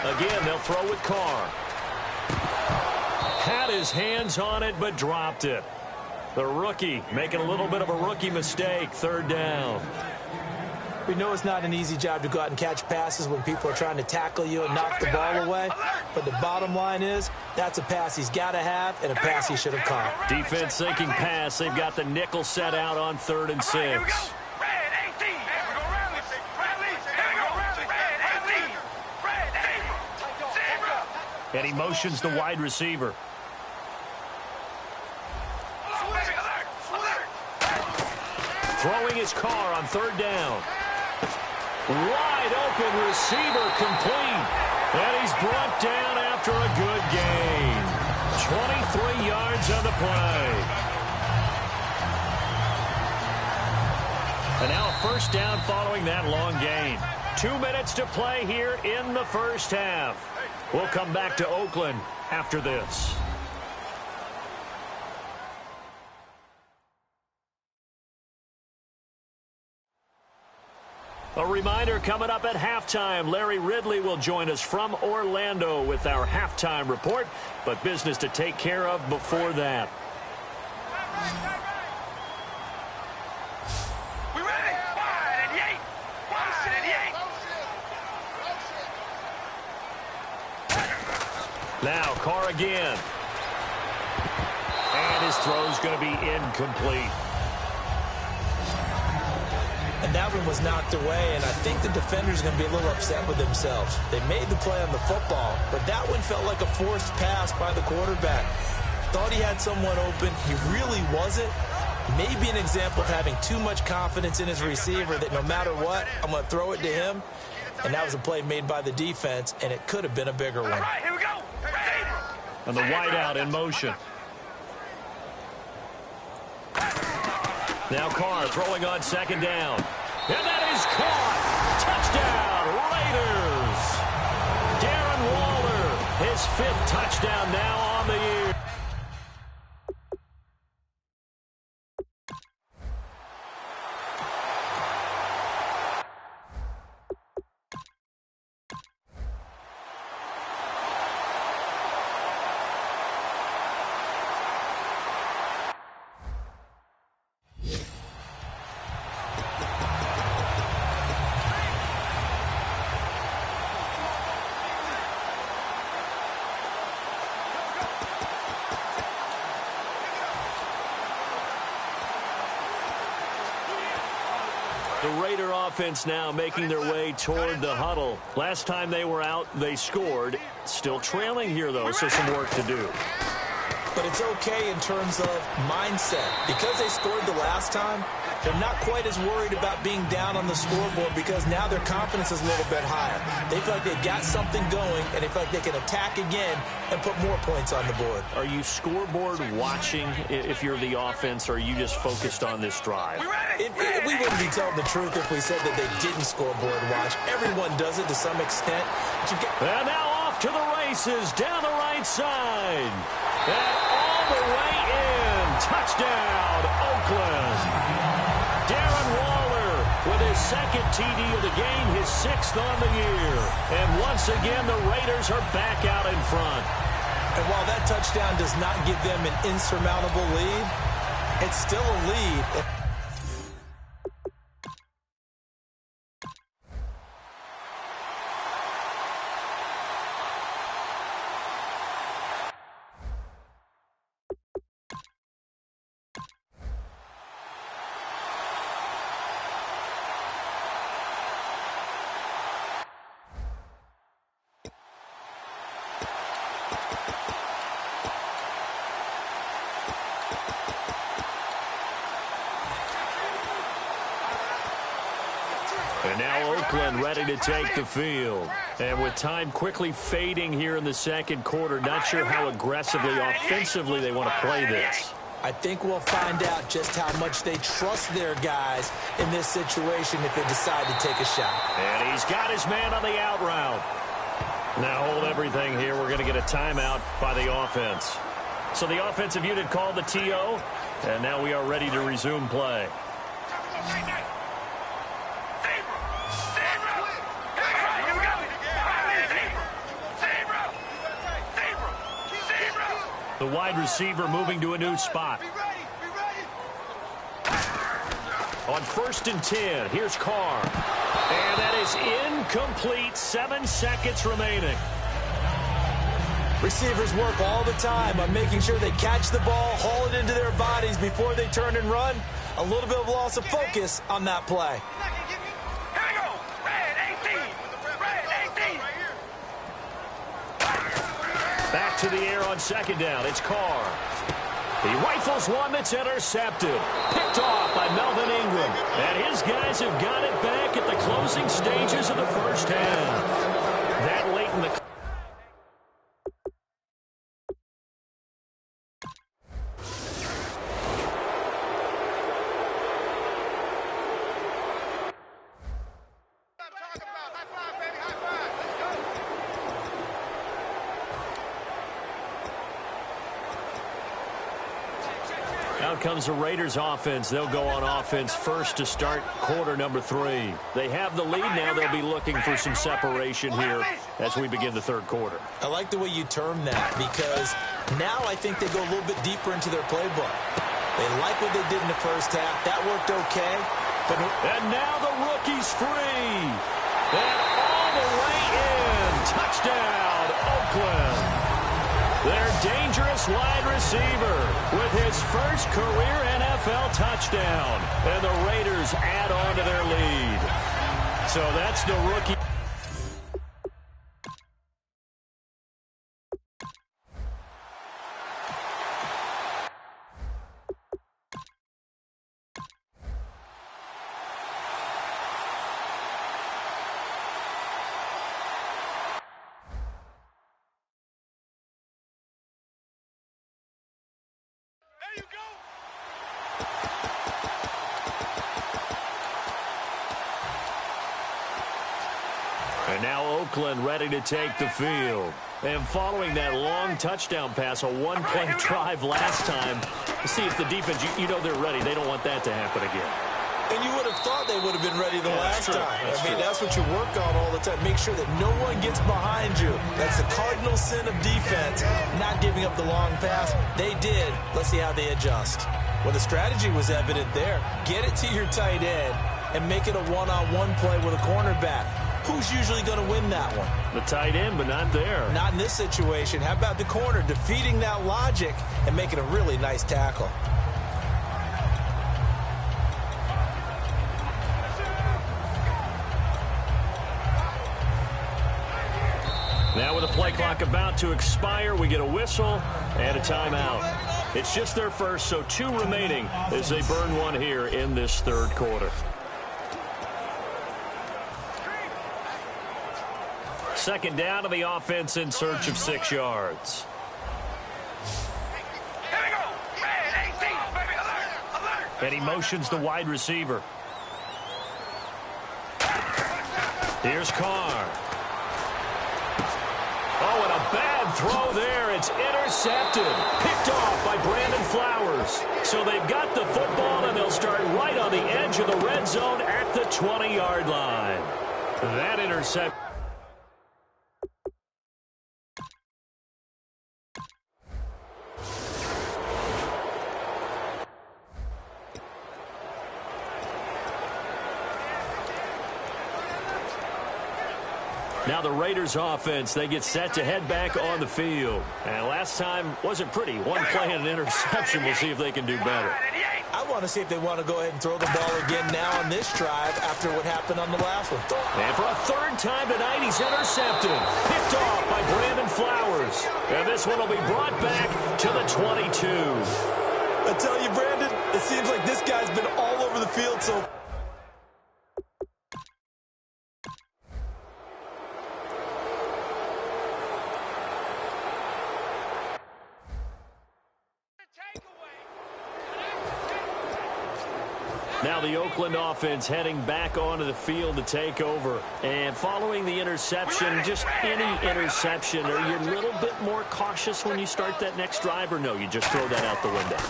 Again, they'll throw with Carr. Had his hands on it, but dropped it. The rookie making a little bit of a rookie mistake, third down.
We know it's not an easy job to go out and catch passes when people are trying to tackle you and knock the ball away. But the bottom line is, that's a pass he's got to have and a pass he should have caught.
Defense thinking pass. They've got the nickel set out on 3rd and 6. And he motions the wide receiver. Throwing his Carr on 3rd down. Wide open receiver complete. And he's brought down after a good gain. 23 yards on the play. And now a first down following that long gain. 2 minutes to play here in the first half. We'll come back to Oakland after this. A reminder coming up at halftime. Larry Ridley will join us from Orlando with our halftime report, but business to take care of before that.
We ready? Wide and eight. Wide and eight.
Now Carr again. And his throw's going to be incomplete.
And that one was knocked away, and I think the defender's going to be a little upset with themselves. They made the play on the football, but that one felt like a forced pass by the quarterback. Thought he had someone open. He really wasn't. Maybe an example of having too much confidence in his receiver that no matter what, I'm going to throw it to him. And that was a play made by the defense, and it could have been a bigger one.
All right, here we go.
And the wideout in motion. Now Carr throwing on 2nd down. And that is caught. Touchdown, Raiders. Darren Waller, his 5th touchdown now on the year. The Raider offense now making their way toward the huddle. Last time they were out, they scored. Still trailing here, though, so some work to do.
But it's okay in terms of mindset. Because they scored the last time, they're not quite as worried about being down on the scoreboard because now their confidence is a little bit higher. They feel like they've got something going, and they feel like they can attack again and put more points on the board.
Are you scoreboard watching if you're the offense, or are you just focused on this drive?
We wouldn't be telling the truth if we said that they didn't scoreboard watch. Everyone does it to some extent.
And now off to the races down the right side. And all the way in. Touchdown, Oakland. Darren Waller with his 2nd TD of the game, his 6th on the year. And once again, the Raiders are back out in front.
And while that touchdown does not give them an insurmountable lead, it's still a lead.
And now Oakland ready to take the field. And with time quickly fading here in the second quarter, not sure how aggressively, offensively they want to play this.
I think we'll find out just how much they trust their guys in this situation if they decide to take a shot.
And he's got his man on the out route. Now hold everything here. We're going to get a timeout by the offense. So the offensive unit called the TO, and now we are ready to resume play. The wide receiver moving to a new spot. On 1st and 10, here's Carr. And that is incomplete. 7 seconds remaining.
Receivers work all the time on making sure they catch the ball, haul it into their bodies before they turn and run. A little bit of loss of focus on that play.
Back to the air on 2nd down. It's Carr. He rifles one that's intercepted. Picked off by Melvin Ingram. And his guys have got it back at the closing stages of the first half. That late in the... Out comes the Raiders offense. They'll go on offense first to start quarter number 3. They have the lead now. They'll be looking for some separation here as we begin the third quarter.
I like the way you term that because now I think they go a little bit deeper into their playbook. They like what they did in the first half. That worked okay.
And now the rookie's free. And all the way in. Touchdown, Oakland. Their dangerous wide receiver with his first career NFL touchdown. And the Raiders add on to their lead. So that's the rookie. And now Oakland ready to take the field. And following that long touchdown pass, a one-play drive last time, see if the defense, you know they're ready. They don't want that to happen again.
And you would have thought they would have been ready the last time. That's what you work on all the time. Make sure that no one gets behind you. That's the cardinal sin of defense, not giving up the long pass. They did. Let's see how they adjust. Well, the strategy was evident there. Get it to your tight end and make it a one-on-one play with a cornerback. Who's usually going to win that one?
The tight end, but not there.
Not in this situation. How about the corner defeating that logic and making a really nice tackle?
Now with the play clock about to expire, we get a whistle and a timeout. It's just their first, so 2 remaining as they burn one here in this third quarter. Second down to the offense in search of 6 yards. And he motions the wide receiver. Here's Carr. Oh, and a bad throw there. It's intercepted. Picked off by Brandon Flowers. So they've got the football, and they'll start right on the edge of the red zone at the 20-yard line. That interception. Now the Raiders offense, they get set to head back on the field. And last time wasn't pretty. One play and an interception. We'll see if they can do better.
I want to see if they want to go ahead and throw the ball again now on this drive after what happened on the last one.
And for a 3rd time tonight, he's intercepted. Picked off by Brandon Flowers. And this one will be brought back to the 22.
I tell you, Brandon, it seems like this guy's been all over the field so far.
Now the Oakland offense heading back onto the field to take over. And following the interception, just any interception, are you a little bit more cautious when you start that next drive, or no, you just throw that out the window?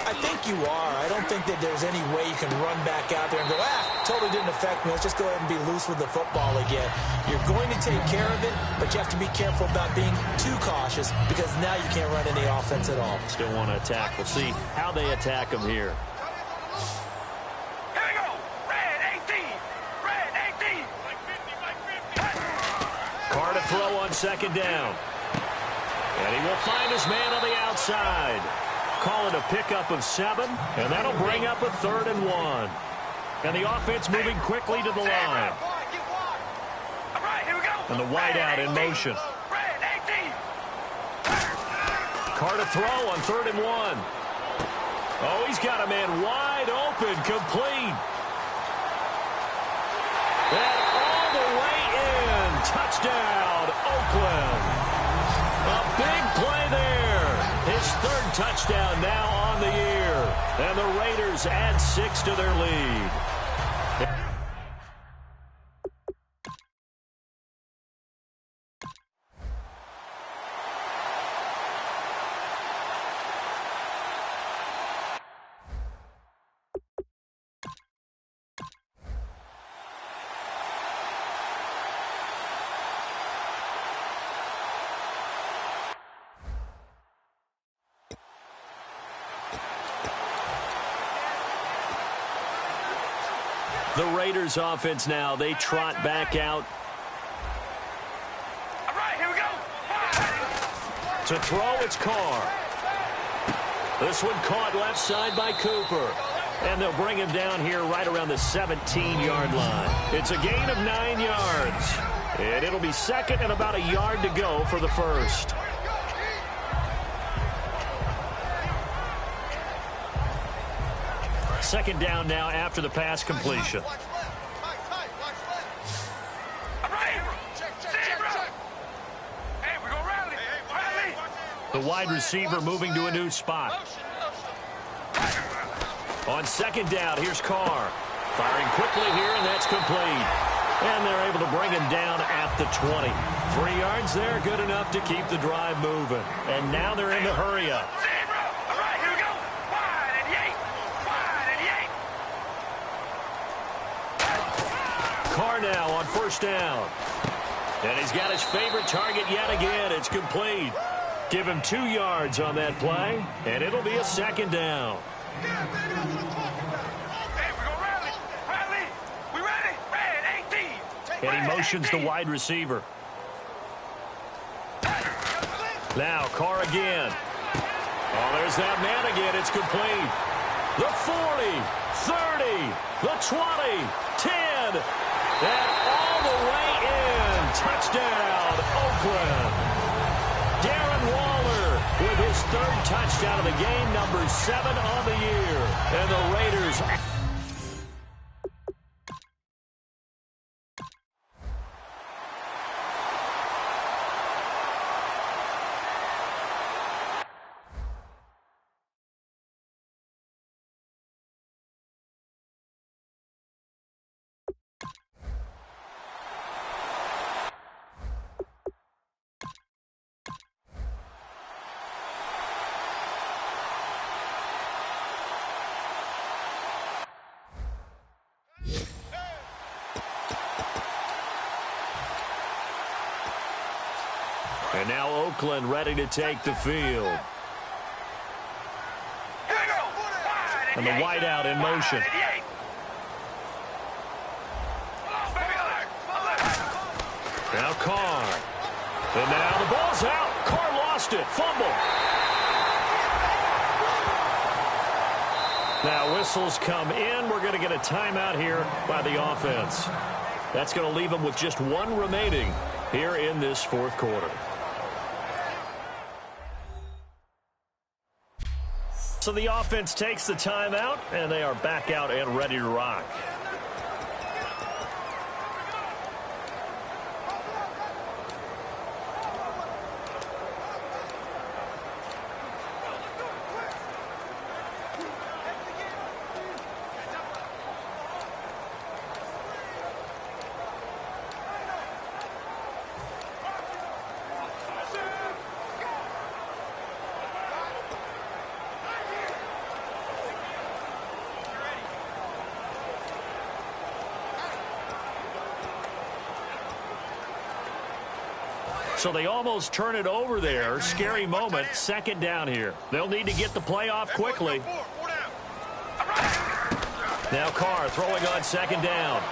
I think you are. I don't think that there's any way you can run back out there and go, totally didn't affect me. Let's just go ahead and be loose with the football again. You're going to take care of it, but you have to be careful about being too cautious because now you can't run any offense at all.
Still want to attack. We'll see how they attack them here. Carr to throw on second down. And he will find his man on the outside. Call it a pickup of 7, and that'll bring up a 3rd and 1. And the offense moving quickly to the line. And the wideout in motion. Carr to throw on 3rd and 1. Oh, he's got a man wide open, complete. And all the way in. Touchdown, Oakland. A big play there. His 3rd touchdown now on the year. And the Raiders add 6 to their lead. The Raiders offense now, they trot back out.
All right, here we go.
To throw, it's Carr. This one caught left side by Cooper. And they'll bring him down here right around the 17-yard line. It's a gain of 9 yards. And it'll be 2nd and about a yard to go for the 1st. Second down now after the pass completion. The wide receiver moving to a new spot. On second down, here's Carr. Firing quickly here, and that's complete. And they're able to bring him down at the 20. 3 yards there, good enough to keep the drive moving. And now they're in the hurry-up. Carr now on 1st down. And he's got his favorite target yet again. It's complete. Give him 2 yards on that play, and it'll be a 2nd down.
Hey, we're going to rally. Rally. We ready? Red 18.
And he motions the wide receiver. Now Carr again. Oh, there's that man again. It's complete. The 40, 30, the 20, 10, and all the way in. Touchdown, Oakland. Darren Waller with his 3rd touchdown of the game, number 7 on the year. And the Raiders... And now Oakland ready to take the field. And the wideout in motion. Now Carr. And now the ball's out. Carr lost it. Fumble. Now whistles come in. We're going to get a timeout here by the offense. That's going to leave them with just 1 remaining here in this 4th quarter. So the offense takes the timeout, and they are back out and ready to rock. So they almost turn it over there. Scary moment. Second down here. They'll need to get the play off quickly. Now Carr throwing on second down.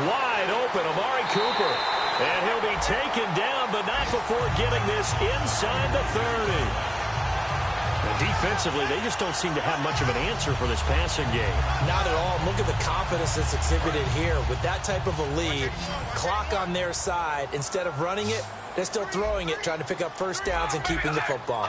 Wide open, Amari Cooper. And he'll be taken down, but not before getting this inside the 30. And defensively, they just don't seem to have much of an answer for this passing game.
Not at all. Look at the confidence that's exhibited here. With that type of a lead, clock on their side, instead of running it, they're still throwing it, trying to pick up first downs and keeping the football.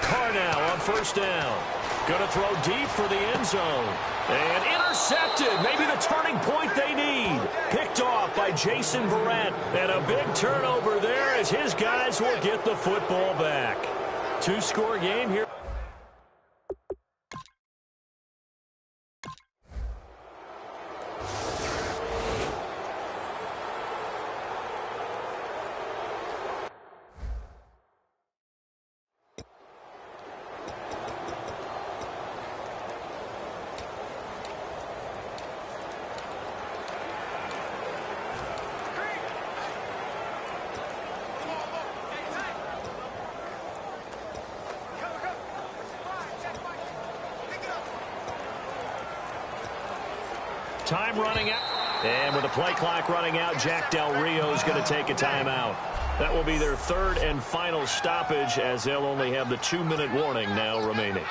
Carr now on first down. Going to throw deep for the end zone. And intercepted. Maybe the turning point they need. Picked off by Jason Verrett. And a big turnover there as his guys will get the football back. Two-score game here. Time running out. And with the play clock running out, Jack Del Rio is going to take a timeout. That will be their third and final stoppage as they'll only have the 2-minute warning now remaining.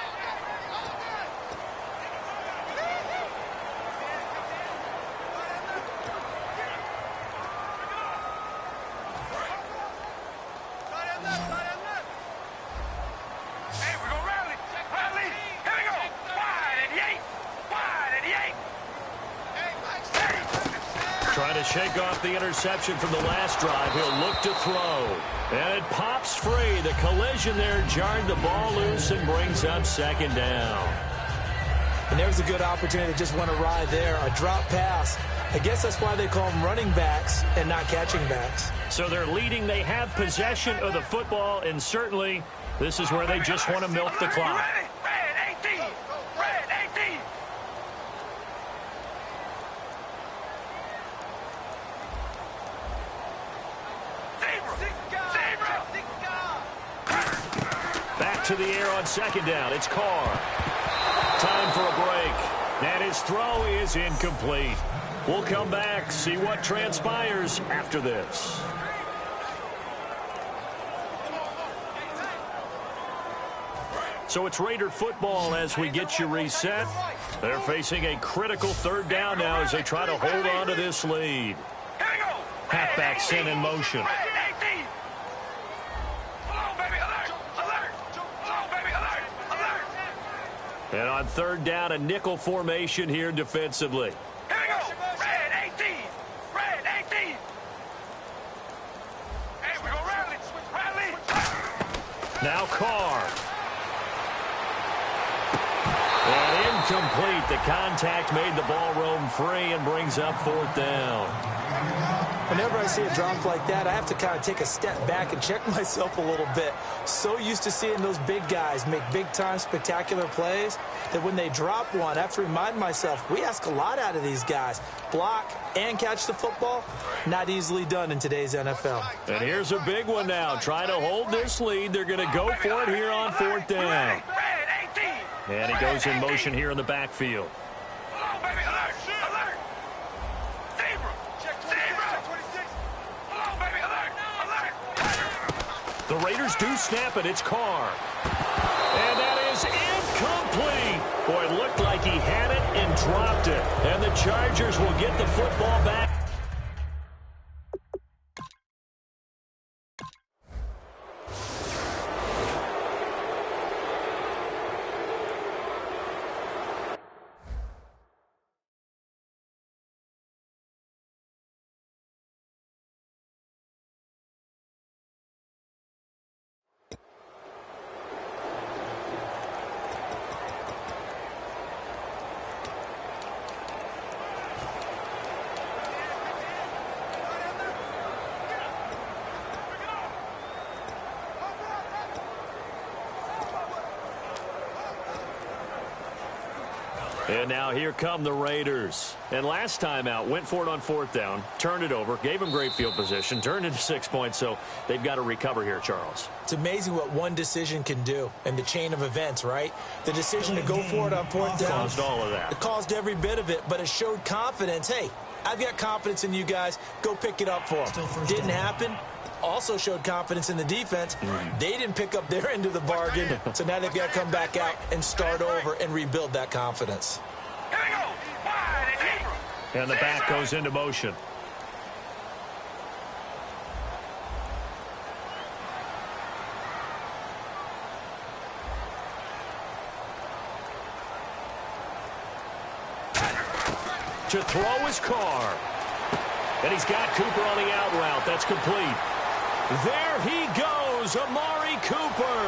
Trying to shake off the interception from the last drive. He'll look to throw. And it pops free. The collision there jarred the ball loose and brings up second down.
And there's a good opportunity that just went awry there. A drop pass. I guess that's why they call them running backs and not catching backs.
So they're leading. They have possession of the football, and certainly this is where they just want to milk the clock. To the air on second down. It's Carr. Time for a break. And his throw is incomplete. We'll come back, see what transpires after this. So it's Raider football as we get you reset. They're facing a critical third down now as they try to hold on to this lead. Halfback sent in motion. And on third down, a nickel formation here defensively.
Here we go. Red 18. Red 18. Hey, we go rally. Rally.
Now Carr. And incomplete. The contact made the ball roam free and brings up fourth down.
Whenever I see a drop like that, I have to kind of take a step back and check myself a little bit. So used to seeing those big guys make big-time spectacular plays that when they drop one, I have to remind myself, we ask a lot out of these guys. Block and catch the football, not easily done in today's NFL.
And here's a big one now. Trying to hold this lead. They're going to go for it here on fourth down. And he goes in motion here in the backfield. The Raiders do snap it. It's Carr. And that is incomplete. Boy, it looked like he had it and dropped it. And the Chargers will get the football back. And now here come the Raiders. And last time out, went for it on 4th down, turned it over, gave them great field position, turned into 6 points, so they've got to recover here, Charles.
It's amazing what one decision can do in the chain of events, right? The decision to go for it on 4th down.
Caused all of that.
It caused every bit of it, but it showed confidence. Hey, I've got confidence in you guys. Go pick it up for them. Didn't happen. Also showed confidence in the defense. They didn't pick up their end of the bargain, so now they've got to come back out and start over and rebuild that confidence.
Here we go. Wide and deep.
And the back goes into motion. To throw his car. And he's got Cooper on the out route. That's complete. There he goes, Amari Cooper.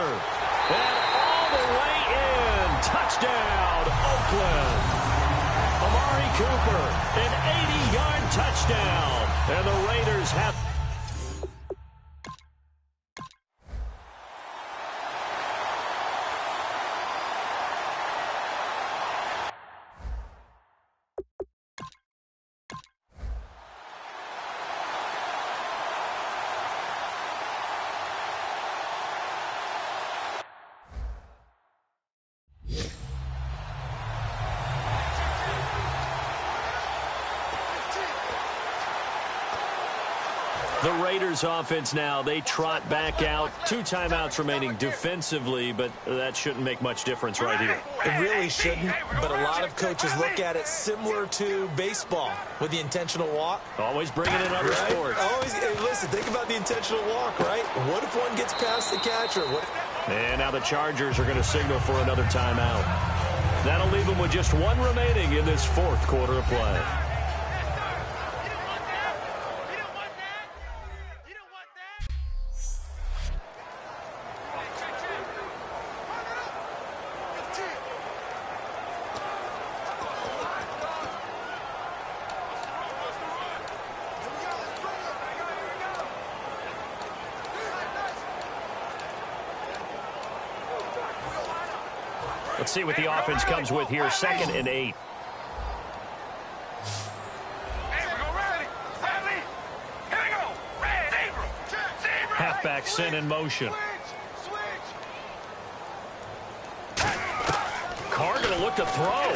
And all the way in. Touchdown, Oakland. Amari Cooper, an 80-yard touchdown. And the Raiders have... The Raiders offense now, they trot back out. 2 timeouts remaining defensively, but that shouldn't make much difference right here.
It really shouldn't, but a lot of coaches look at it similar to baseball with the intentional walk.
Always bringing in other
Right?
sports.
Always, hey, listen, think about the intentional walk, right? What if one gets past the catcher?
And now the Chargers are going to signal for another timeout. That'll leave them with just 1 remaining in this 4th quarter of play. Let's see what the offense comes with here. 2nd and 8.
Hey, we go rally. Rally. Here we go. Red, zebra.
Halfback sent in motion.
Switch.
Carr going to look to throw.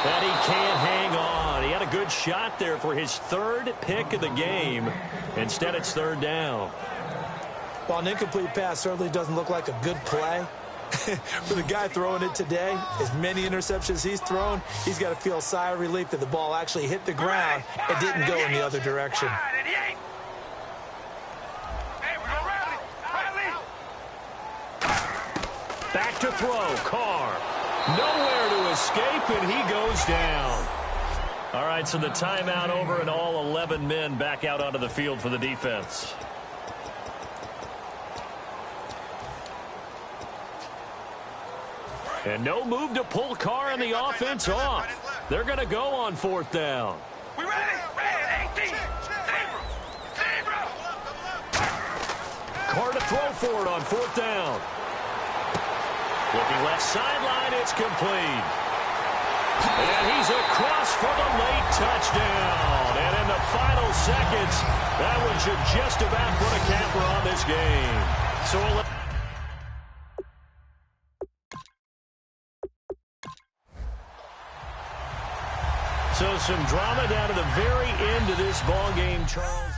And he can't hang on. He had a good shot there for his 3rd pick of the game. Instead, it's 3rd down.
Well, an incomplete pass certainly doesn't look like a good play. For the guy throwing it today, as many interceptions he's thrown, he's got to feel a sigh of relief that the ball actually hit the ground and didn't go in the other direction.
Hey, we go rally. Rally.
Back to throw. Carr. Nowhere to escape, and he goes down. All right, so the timeout over, and all 11 men back out onto the field for the defense. And no move to pull Carr and the offense off. They're going to go on 4th down.
We ready? Red, 18. Zebra.
Carr to throw for it on 4th down. Looking left sideline, it's complete. And he's across for the late touchdown. And in the final seconds, that one should just about put a capper on this game. So some drama down to the very end of this ball game, Charles.